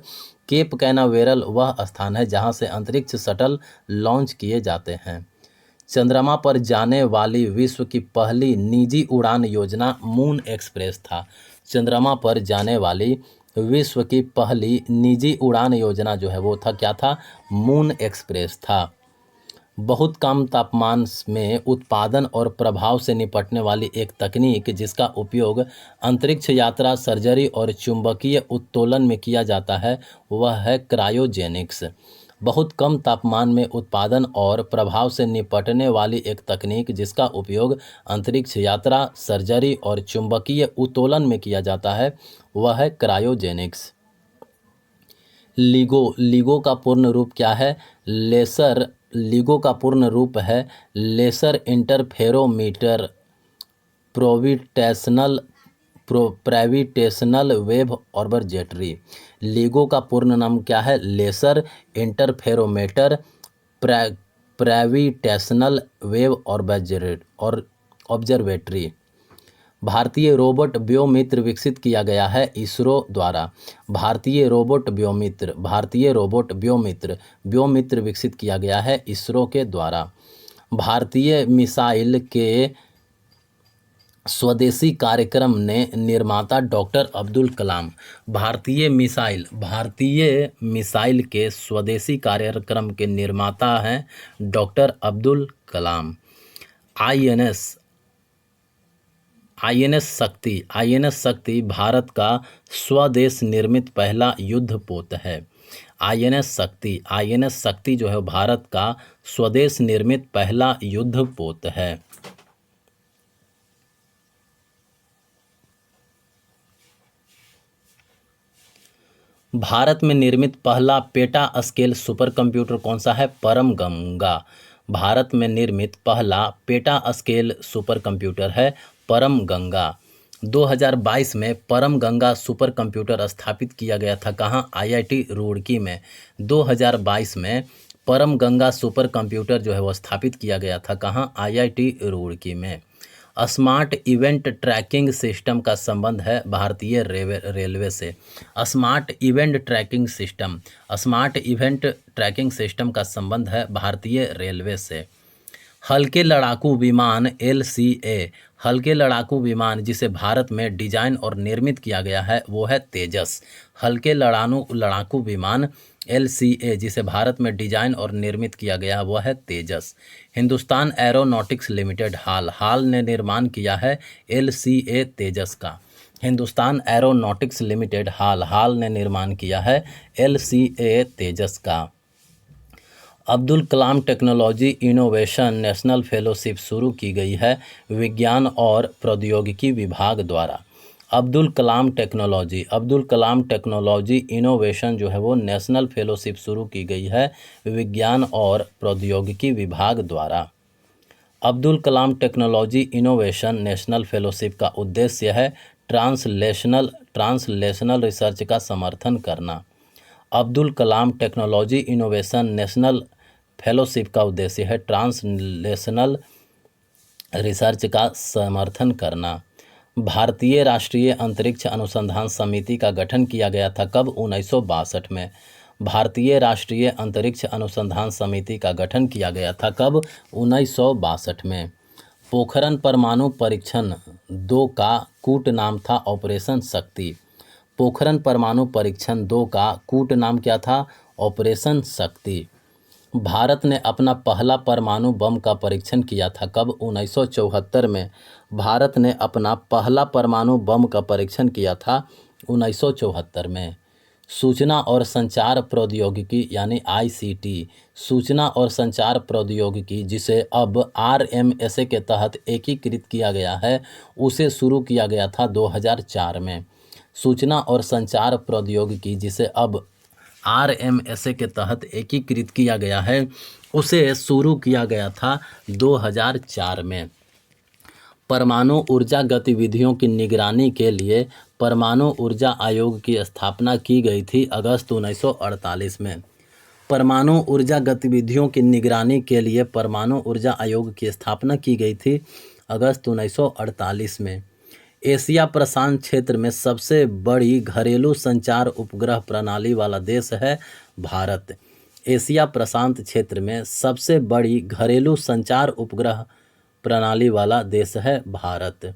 केप कैनावेरल वह स्थान है जहां से अंतरिक्ष शटल लॉन्च किए जाते हैं। चंद्रमा पर जाने वाली विश्व की पहली निजी उड़ान योजना मून एक्सप्रेस था। चंद्रमा पर जाने वाली विश्व की पहली निजी उड़ान योजना जो है वो था क्या था? मून एक्सप्रेस था। बहुत कम तापमान में उत्पादन और प्रभाव से निपटने वाली एक तकनीक जिसका उपयोग अंतरिक्ष यात्रा, सर्जरी और चुंबकीय उत्तोलन में किया जाता है वह है क्रायोजेनिक्स। बहुत कम तापमान में उत्पादन और प्रभाव से निपटने वाली एक तकनीक जिसका उपयोग अंतरिक्ष यात्रा, सर्जरी और चुंबकीय उत्तोलन में किया जाता है वह है क्रायोजेनिक्स। लिगो का पूर्ण रूप क्या है? लिगो का पूर्ण रूप है laser interferometer gravitational wave observatory. LIGO का पूर्ण नाम क्या है? Laser interferometer gravitational wave observatory. भारतीय रोबोट व्योमित्र विकसित किया गया है इसरो द्वारा। भारतीय रोबोट व्योमित्र विकसित किया गया है इसरो के द्वारा। भारतीय मिसाइल के स्वदेशी कार्यक्रम ने निर्माता डॉक्टर अब्दुल कलाम। भारतीय मिसाइल के स्वदेशी कार्यक्रम के निर्माता हैं डॉक्टर अब्दुल कलाम। आईएनएस शक्ति भारत का स्वदेश निर्मित पहला युद्धपोत है। आईएनएस शक्ति जो है भारत का स्वदेश निर्मित पहला युद्धपोत है। भारत में निर्मित पहला पेटा स्केल सुपर कंप्यूटर कौन सा है? परम गंगा। भारत में निर्मित पहला पेटा स्केल सुपर कंप्यूटर है परम गंगा। 2022 में परम गंगा सुपर कंप्यूटर स्थापित किया गया था कहाँ? आईआईटी रुड़की में। 2022 में परम गंगा सुपर कंप्यूटर जो है वो स्थापित किया गया था कहाँ? आईआईटी रुड़की में। स्मार्ट इवेंट ट्रैकिंग सिस्टम का संबंध है भारतीय रेलवे से। स्मार्ट इवेंट ट्रैकिंग सिस्टम का संबंध है भारतीय रेलवे से। हल्के लड़ाकू विमान LCA, हल्के लड़ाकू विमान जिसे भारत में डिजाइन और निर्मित किया गया है वो है तेजस। हल्के लड़ाकू विमान LCA जिसे भारत में डिजाइन और निर्मित किया गया वह है तेजस। हिंदुस्तान एरोनॉटिक्स लिमिटेड हाल ने निर्माण किया है LCA तेजस का। हिंदुस्तान एरोनॉटिक्स लिमिटेड हाल ने निर्माण किया है LCA तेजस का। Abdul Kalam technology innovation national fellowship शुरू की गई है विज्ञान और प्रौद्योगिकी विभाग द्वारा। अब्दुल कलाम टेक्नोलॉजी इनोवेशन जो है वो नेशनल फेलोशिप शुरू की गई है विज्ञान और प्रौद्योगिकी विभाग द्वारा। Abdul Kalam technology innovation national fellowship का उद्देश्य है ट्रांसलेशनल रिसर्च का समर्थन करना। Abdul Kalam technology innovation national fellowship का उद्देश्य है ट्रांसलेशनल रिसर्च का समर्थन करना। भारतीय राष्ट्रीय अंतरिक्ष अनुसंधान समिति का गठन किया गया था कब? 1962 में। भारतीय राष्ट्रीय अंतरिक्ष अनुसंधान समिति का गठन किया गया था कब? 1962 में। पोखरण परमाणु परीक्षण 2 का कूट नाम था ऑपरेशन शक्ति। पोखरण परमाणु परीक्षण 2 का कूट नाम क्या था? ऑपरेशन शक्ति। भारत ने अपना पहला परमाणु बम का परीक्षण किया था कब? 1974 में। भारत ने अपना पहला परमाणु बम का परीक्षण किया था 1974 में। सूचना और संचार प्रौद्योगिकी यानी ICT, सूचना और संचार प्रौद्योगिकी जिसे अब RMSA के तहत एकीकृत किया गया है उसे शुरू किया गया था 2004 में। सूचना और संचार प्रौद्योगिकी जिसे अब RMSA के तहत एकीकृत किया गया है उसे शुरू किया गया था 2004 में। परमाणु ऊर्जा गतिविधियों की निगरानी के लिए परमाणु ऊर्जा आयोग की स्थापना की गई थी अगस्त 1948 में। परमाणु ऊर्जा गतिविधियों की निगरानी के लिए परमाणु ऊर्जा आयोग की स्थापना की गई थी अगस्त 1948 में। एशिया प्रशांत क्षेत्र में सबसे बड़ी घरेलू संचार उपग्रह प्रणाली वाला देश है भारत। एशिया प्रशांत क्षेत्र में सबसे बड़ी घरेलू संचार उपग्रह प्रणाली वाला देश है भारत।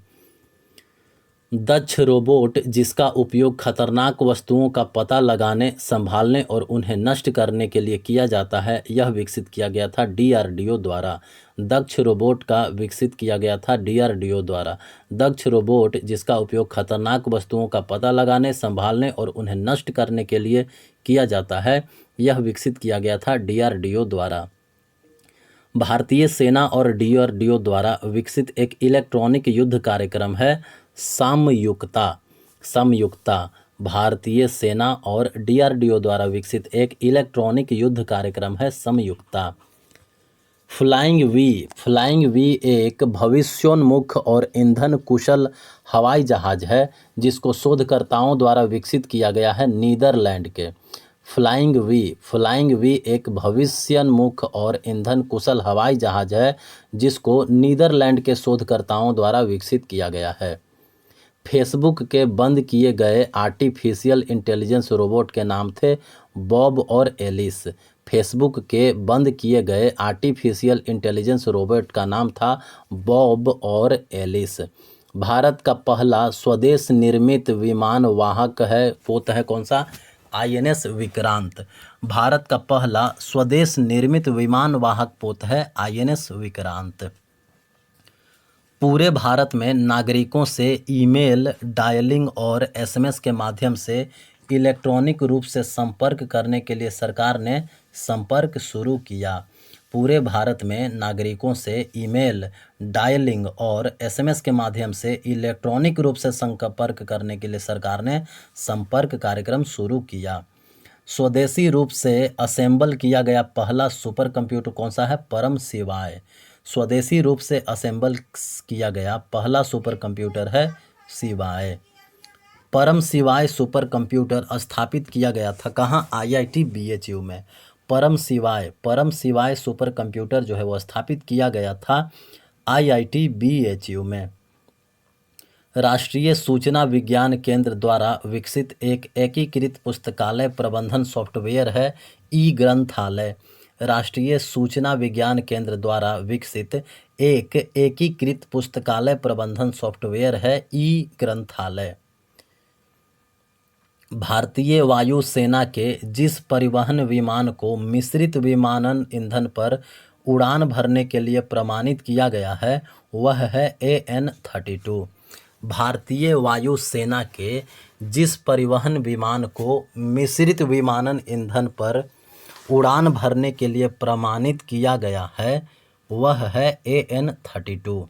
दक्ष रोबोट जिसका उपयोग खतरनाक वस्तुओं का पता लगाने, संभालने और उन्हें नष्ट करने के लिए किया जाता है, यह विकसित किया गया था DRDO द्वारा। दक्ष रोबोट का विकसित किया गया था DRDO द्वारा। दक्ष रोबोट जिसका उपयोग खतरनाक वस्तुओं का पता लगाने, संभालने और उन्हें नष्ट करने के लिए किया जाता है, यह विकसित किया गया था डीआरडीओ द्वारा। भारतीय सेना और डीआरडीओ द्वारा विकसित एक इलेक्ट्रॉनिक युद्ध कार्यक्रम है समयुक्ता। समयुक्ता भारतीय सेना और डीआरडीओ द्वारा विकसित एक इलेक्ट्रॉनिक युद्ध कार्यक्रम है समयुक्ता। फ्लाइंग वी एक भविष्योन्मुख और ईंधन कुशल हवाई जहाज है जिसको शोधकर्ताओं द्वारा विकसित किया गया है नीदरलैंड के। फ्लाइंग वी एक भविष्योन्मुख और ईंधन कुशल हवाई जहाज है जिसको नीदरलैंड के शोधकर्ताओं द्वारा विकसित किया गया है। फेसबुक के बंद किए गए आर्टिफिशियल इंटेलिजेंस रोबोट के नाम थे बॉब और एलिस। फेसबुक के बंद किए गए आर्टिफिशियल इंटेलिजेंस रोबोट का नाम था बॉब और एलिस। भारत का पहला स्वदेश निर्मित विमान वाहक है पोत है कौन सा? आईएनएस विक्रांत। भारत का पहला स्वदेश निर्मित विमान वाहक पोत है आईएनएस विक्रांत। पूरे भारत में नागरिकों से ईमेल, डायलिंग और एसएमएस के माध्यम से इलेक्ट्रॉनिक रूप से संपर्क करने के लिए सरकार ने संपर्क शुरू किया। पूरे भारत में नागरिकों से ईमेल, डायलिंग और एसएमएस के माध्यम से इलेक्ट्रॉनिक रूप से संपर्क करने के लिए सरकार ने संपर्क कार्यक्रम शुरू किया। स्वदेशी रूप से असेंबल किया गया पहला सुपर कंप्यूटर कौन सा है? परम शिवाय। स्वदेशी रूप से असेंबल किया गया पहला सुपर कंप्यूटर है शिवाय। परम शिवाय सुपर कंप्यूटर स्थापित किया गया था कहाँ? आईआईटी बीएचयू में। परम शिवाय सुपर कंप्यूटर जो है वो स्थापित किया गया था आईआईटी बीएचयू में। राष्ट्रीय सूचना विज्ञान केंद्र द्वारा विकसित एक एकीकृत पुस्तकालय प्रबंधन सॉफ्टवेयर है ई ग्रंथालय। राष्ट्रीय सूचना विज्ञान केंद्र द्वारा विकसित एक एकीकृत पुस्तकालय प्रबंधन सॉफ्टवेयर है ई ग्रंथालय। भारतीय वायुसेना के जिस परिवहन विमान को मिश्रित विमानन ईंधन पर उड़ान भरने के लिए प्रमाणित किया गया है वह है AN-32। भारतीय वायुसेना के जिस परिवहन विमान को मिश्रित विमानन ईंधन पर उड़ान भरने के लिए प्रमाणित किया गया है वह है AN-32।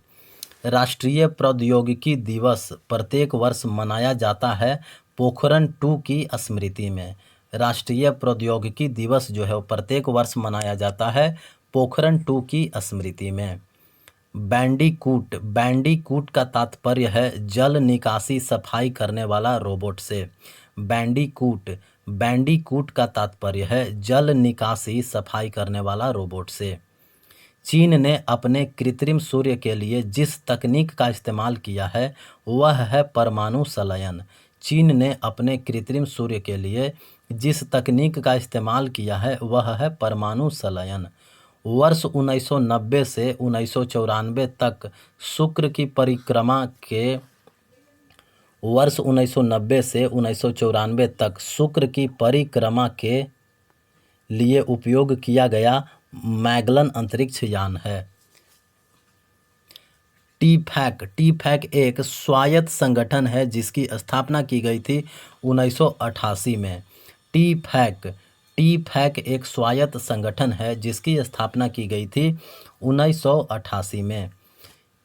राष्ट्रीय प्रौद्योगिकी दिवस प्रत्येक वर्ष मनाया जाता है पोखरण 2 की स्मृति में। राष्ट्रीय प्रौद्योगिकी दिवस जो है वो प्रत्येक वर्ष मनाया जाता है पोखरण 2 की स्मृति में। बैंडीकूट का तात्पर्य है जल निकासी सफाई करने वाला रोबोट से। बैंडीकूट का तात्पर्य है जल निकासी सफाई करने वाला रोबोट से। चीन ने अपने कृत्रिम सूर्य के लिए जिस तकनीक का इस्तेमाल किया है वह है परमाणु संलयन। चीन ने अपने कृत्रिम सूर्य के लिए जिस तकनीक का इस्तेमाल किया है वह है परमाणु संलयन। वर्ष 1990 से 1994 तक शुक्र की परिक्रमा के के लिए उपयोग किया गया मैगलन अंतरिक्ष यान है। टीफैक एक स्वायत्त संगठन है जिसकी स्थापना की गई थी 1988 में। टीफैक एक स्वायत्त संगठन है जिसकी स्थापना की गई थी 1988 में।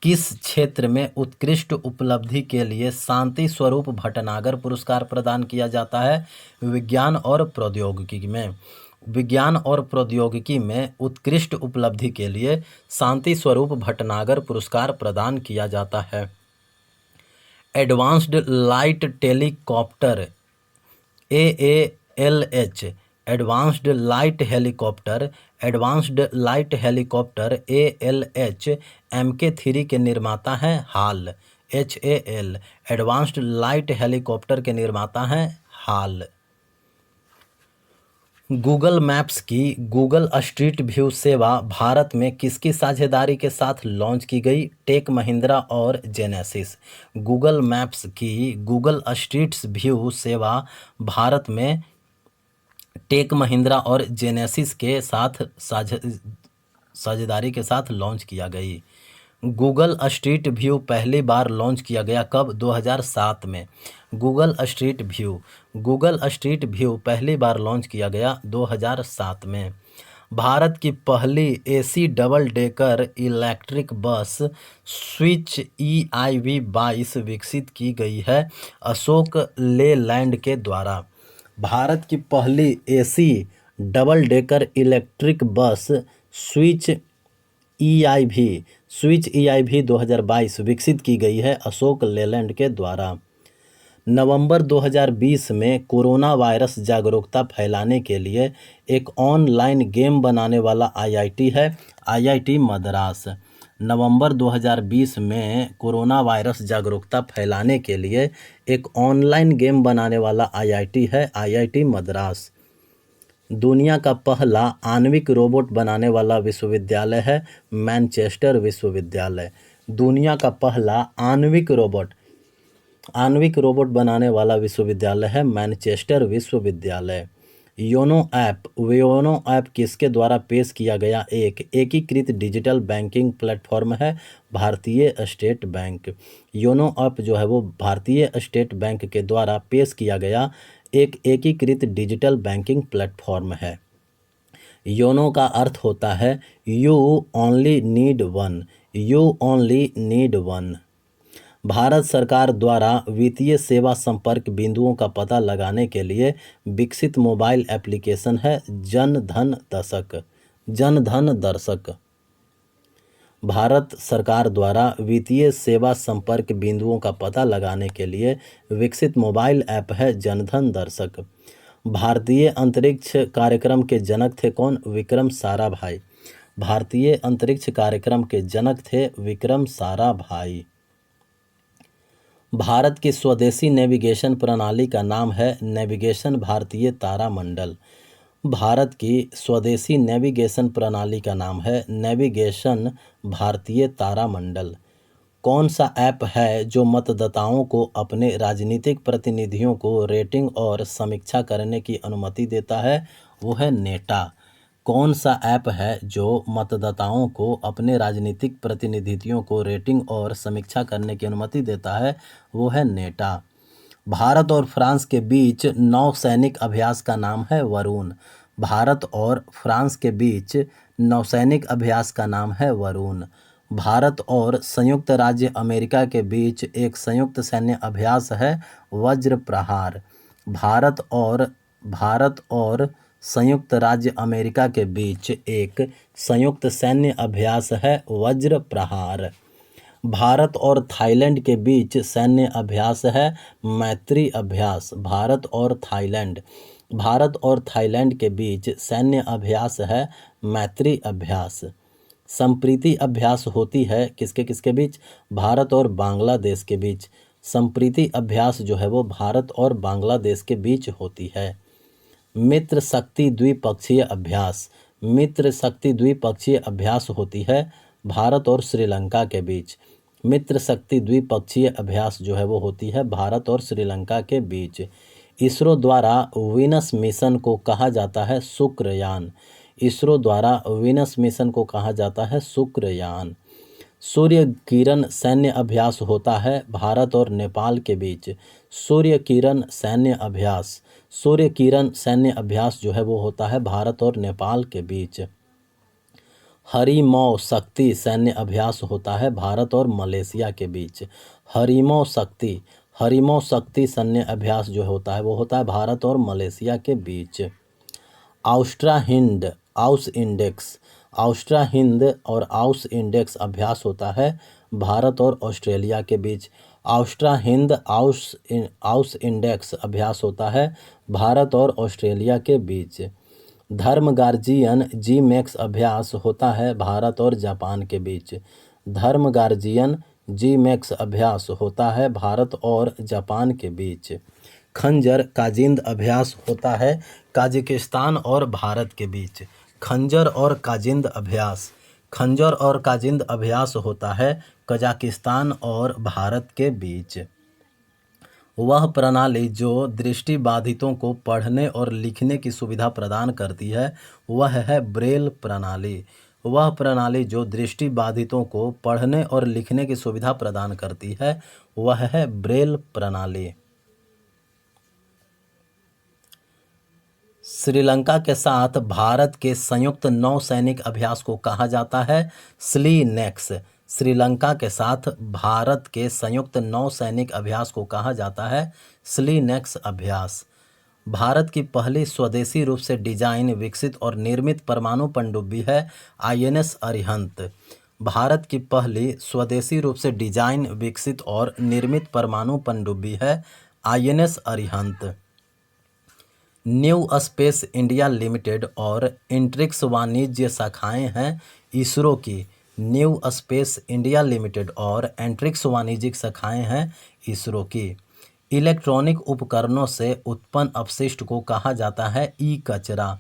किस क्षेत्र में उत्कृष्ट उपलब्धि के लिए शांति स्वरूप भटनागर पुरस्कार प्रदान किया जाता है? विज्ञान और प्रौद्योगिकी में। विज्ञान और प्रौद्योगिकी में उत्कृष्ट उपलब्धि के लिए शांति स्वरूप भटनागर पुरस्कार प्रदान किया जाता है। Advanced light helicopter AALH advanced light helicopter ALH MK3 के निर्माता हैं HAL। HAL advanced light helicopter के निर्माता हैं HAL। गूगल मैप्स की गूगल स्ट्रीट व्यू सेवा भारत में किसकी साझेदारी के साथ लॉन्च की गई? टेक महिंद्रा और जेनेसिस। गूगल मैप्स की गूगल स्ट्रीट व्यू सेवा भारत में टेक महिंद्रा और जेनेसिस के साथ साझेदारी के साथ लॉन्च किया गई। गूगल स्ट्रीट व्यू पहली बार लॉन्च किया गया कब? 2007 में। गूगल स्ट्रीट व्यू पहली बार लॉन्च किया गया 2007 में। भारत की पहली AC double decker electric bus switch EIV 22 विकसित की गई है अशोक लेलैंड के द्वारा। भारत की पहली AC double decker electric bus switch EIV 2022 विकसित की गई है अशोक लेलैंड के द्वारा। नवंबर 2020 में कोरोना वायरस जागरूकता फैलाने के लिए एक ऑनलाइन गेम बनाने वाला IIT है IIT मद्रास। नवंबर 2020 में कोरोना वायरस जागरूकता फैलाने के लिए एक ऑनलाइन गेम बनाने वाला IIT है IIT मद्रास। दुनिया का पहला आणविक रोबोट बनाने वाला विश्वविद्यालय है मैनचेस्टर विश्वविद्यालय। दुनिया का पहला आणविक रोबोट बनाने वाला विश्वविद्यालय है मैनचेस्टर विश्वविद्यालय। योनो ऐप किसके द्वारा पेश किया गया एक एकीकृत डिजिटल बैंकिंग प्लेटफॉर्म है? भारतीय स्टेट बैंक। योनो ऐप जो है वो भारतीय स्टेट बैंक के द्वारा पेश किया गया एक एकीकृत डिजिटल बैंकिंग प्लेटफॉर्म है। योनो का अर्थ होता है you only need one. Bharat सरकार द्वारा वित्तीय सेवा संपर्क बिंदुओं का पता लगाने के लिए विकसित मोबाइल एप्लीकेशन है जनधन दर्शक। भारत सरकार द्वारा वित्तीय सेवा संपर्क बिंदुओं का पता लगाने के लिए विकसित मोबाइल ऐप है जनधन दर्शक। भारतीय अंतरिक्ष कार्यक्रम के जनक थे कौन? विक्रम साराभाई। भारतीय अंतरिक्ष कार्यक्रम के जनक थे विक्रम साराभाई। भारत की स्वदेशी नेविगेशन प्रणाली का नाम है नेविगेशन भारतीय तारामंडल। भारत की स्वदेशी नेविगेशन प्रणाली का नाम है नेविगेशन भारतीय तारामंडल। कौन सा ऐप है जो मतदाताओं को अपने राजनीतिक प्रतिनिधियों को रेटिंग और समीक्षा करने की अनुमति देता है? वो है नेटा। कौन सा ऐप है जो मतदाताओं को अपने राजनीतिक प्रतिनिधियों को रेटिंग और समीक्षा करने की अनुमति देता है? वो है नेटा। भारत और फ्रांस के बीच नौसैनिक अभ्यास का नाम है वरुण। भारत और फ्रांस के बीच नौसैनिक अभ्यास का नाम है वरुण। भारत और संयुक्त राज्य अमेरिका के बीच एक संयुक्त सैन्य अभ्यास है वज्र प्रहार। भारत और संयुक्त राज्य अमेरिका के बीच एक संयुक्त सैन्य अभ्यास है वज्र प्रहार। भारत और थाईलैंड के बीच सैन्य अभ्यास है मैत्री अभ्यास। भारत और थाईलैंड के बीच सैन्य अभ्यास है मैत्री अभ्यास। संप्रीति अभ्यास होती है किसके किसके बीच? भारत और बांग्लादेश के बीच। संप्रीति अभ्यास जो है वो भारत और बांग्लादेश के बीच होती है। मित्र शक्ति द्विपक्षीय अभ्यास होती है भारत और श्रीलंका के बीच। मित्र शक्ति द्विपक्षीय अभ्यास जो है वो होती है भारत और श्रीलंका के बीच। इसरो द्वारा वीनस मिशन को कहा जाता है शुक्रयान। इसरो द्वारा वीनस मिशन को कहा जाता है शुक्रयान। सूर्य किरण सैन्य अभ्यास होता है भारत और नेपाल के बीच। सूर्य किरण सैन्य अभ्यास जो है वो होता है भारत और नेपाल के बीच। हरिमौ शक्ति सैन्य अभ्यास होता है भारत और मलेशिया के बीच। हरिमौ शक्ति सैन्य अभ्यास जो होता है वो होता है भारत और मलेशिया के बीच। ऑस्ट्रा हिंद और आउस इंडेक्स अभ्यास होता है भारत और ऑस्ट्रेलिया के बीच। ऑस्ट्रा हिंद आउस इंडेक्स अभ्यास होता है भारत और ऑस्ट्रेलिया के बीच। धर्म गार्जियन GMAX अभ्यास होता है भारत और जापान के बीच। धर्म गार्जियन GMAX अभ्यास होता है भारत और जापान के बीच। खंजर काजिंद अभ्यास होता है काजाकिस्तान और भारत के बीच। खंजर और काजिंद अभ्यास होता है कजाकिस्तान और भारत के बीच। वह प्रणाली जो दृष्टिबाधितों को पढ़ने और लिखने की सुविधा प्रदान करती है वह है ब्रेल प्रणाली। वह प्रणाली जो दृष्टिबाधितों को पढ़ने और लिखने की सुविधा प्रदान करती है वह है ब्रेल प्रणाली। श्रीलंका के साथ भारत के संयुक्त नौसैनिक अभ्यास को कहा जाता है स्लीनेक्स। श्रीलंका के साथ भारत के संयुक्त नौसैनिक अभ्यास को कहा जाता है स्लीनेक्स अभ्यास। भारत की पहली स्वदेशी रूप से डिजाइन, विकसित और निर्मित परमाणु पनडुब्बी है आईएनएस अरिहंत। भारत की पहली स्वदेशी रूप से डिजाइन, विकसित और निर्मित परमाणु पनडुब्बी है INS Arihant. New space India limited और एंट्रिक्स वाणिज्य शाखाएं हैं इसरो की। न्यू स्पेस इंडिया लिमिटेड और एंट्रिक्स वाणिज्यिक शाखाएं हैं इसरो की। इलेक्ट्रॉनिक उपकरणों से उत्पन्न अपशिष्ट को कहा जाता है ई कचरा।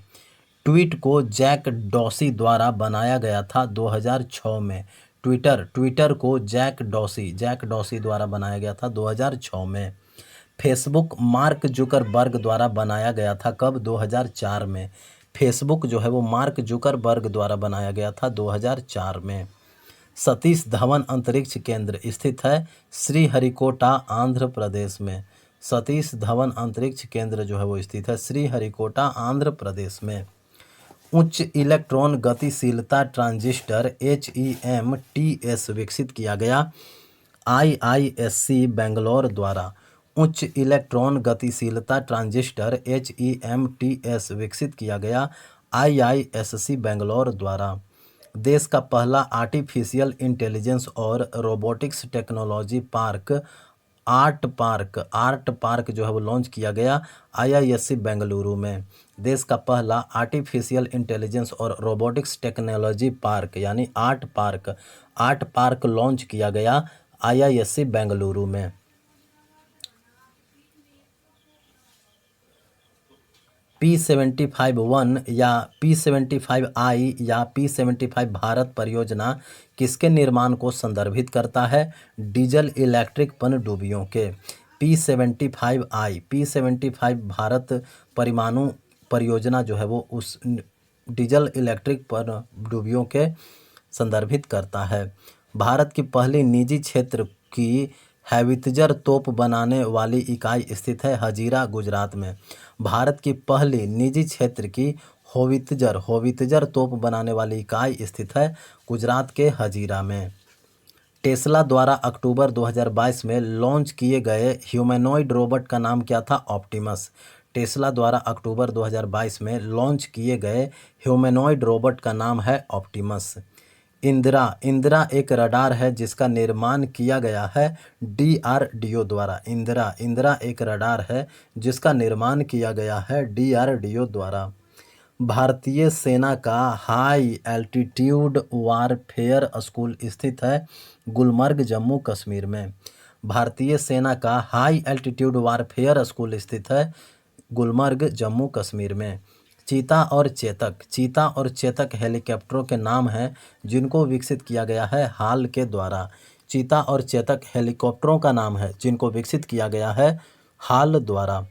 ट्वीट को जैक डॉसी द्वारा बनाया गया था 2006 में। ट्विटर को जैक डॉसी द्वारा बनाया गया था 2006 में। फेसबुक मार्क जुकरबर्ग द्वारा बनाया गया था कब? 2004 में। फेसबुक जो है वो मार्क जुकरबर्ग द्वारा बनाया गया था 2004 में। सतीश धवन अंतरिक्ष केंद्र स्थित है श्रीहरिकोटा आंध्र प्रदेश में। सतीश धवन अंतरिक्ष केंद्र जो है वो स्थित है श्रीहरिकोटा आंध्र प्रदेश में। उच्च इलेक्ट्रॉन गतिशीलता ट्रांजिस्टर HEMTS विकसित किया गया IISc बेंगलोर द्वारा। उच्च इलेक्ट्रॉन गतिशीलता ट्रांजिस्टर HEMTS विकसित किया गया IISc बेंगलोर द्वारा। देश का पहला आर्टिफिशियल इंटेलिजेंस और robotics technology park art park जो है वो लॉन्च किया गया IISc बेंगलुरु में। देश का पहला आर्टिफिशियल इंटेलिजेंस और रोबोटिक्स टेक्नोलॉजी पार्क यानी आर्ट पार्क लॉन्च किया गया IISc बेंगलुरु में। P75-1 या P75I या P75 भारत परियोजना किसके निर्माण को संदर्भित करता है? डीजल इलेक्ट्रिक पनडुब्बियों के। P75 भारत परमाणु परियोजना जो है वो उस डीजल इलेक्ट्रिक पनडुब्बियों के संदर्भित करता है। भारत की पहली निजी क्षेत्र की हैवित्जर तोप बनाने वाली इकाई स्थित है हजीरा गुजरात में। भारत की पहली निजी क्षेत्र की होवित्जर तोप बनाने वाली इकाई स्थित है गुजरात के हजीरा में। टेस्ला द्वारा अक्टूबर 2022 में लॉन्च किए गए ह्यूमैनॉइड रोबोट का नाम क्या था? ऑप्टिमस। टेस्ला द्वारा अक्टूबर 2022 में लॉन्च किए गए ह्यूमैनॉइड रोबोट का नाम है ऑप्टिमस। इंदिरा एक रडार है जिसका निर्माण किया गया है DRDO द्वारा। इंदिरा एक रडार है जिसका निर्माण किया गया है DRDO द्वारा। भारतीय सेना का हाई एल्टीट्यूड वारफेयर स्कूल स्थित है गुलमर्ग जम्मू कश्मीर में। भारतीय सेना का हाई एल्टीट्यूड वारफेयर स्कूल स्थित है गुलमर्ग जम्मू कश्मीर में। चीता और चेतक हेलीकॉप्टरों के नाम हैं जिनको विकसित किया गया है हाल के द्वारा। चीता और चेतक हेलीकॉप्टरों का नाम है जिनको विकसित किया गया है हाल द्वारा।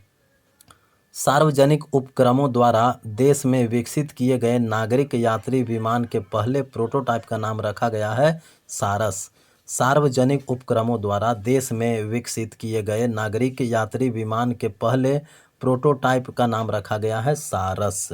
सार्वजनिक उपक्रमों द्वारा देश में विकसित किए गए नागरिक यात्री विमान के पहले प्रोटोटाइप का नाम रखा गया है सारस। सार्वजनिक उपक्रमों द्वारा देश में विकसित किए गए नागरिक यात्री विमान के पहले प्रोटोटाइप का नाम रखा गया है सारस।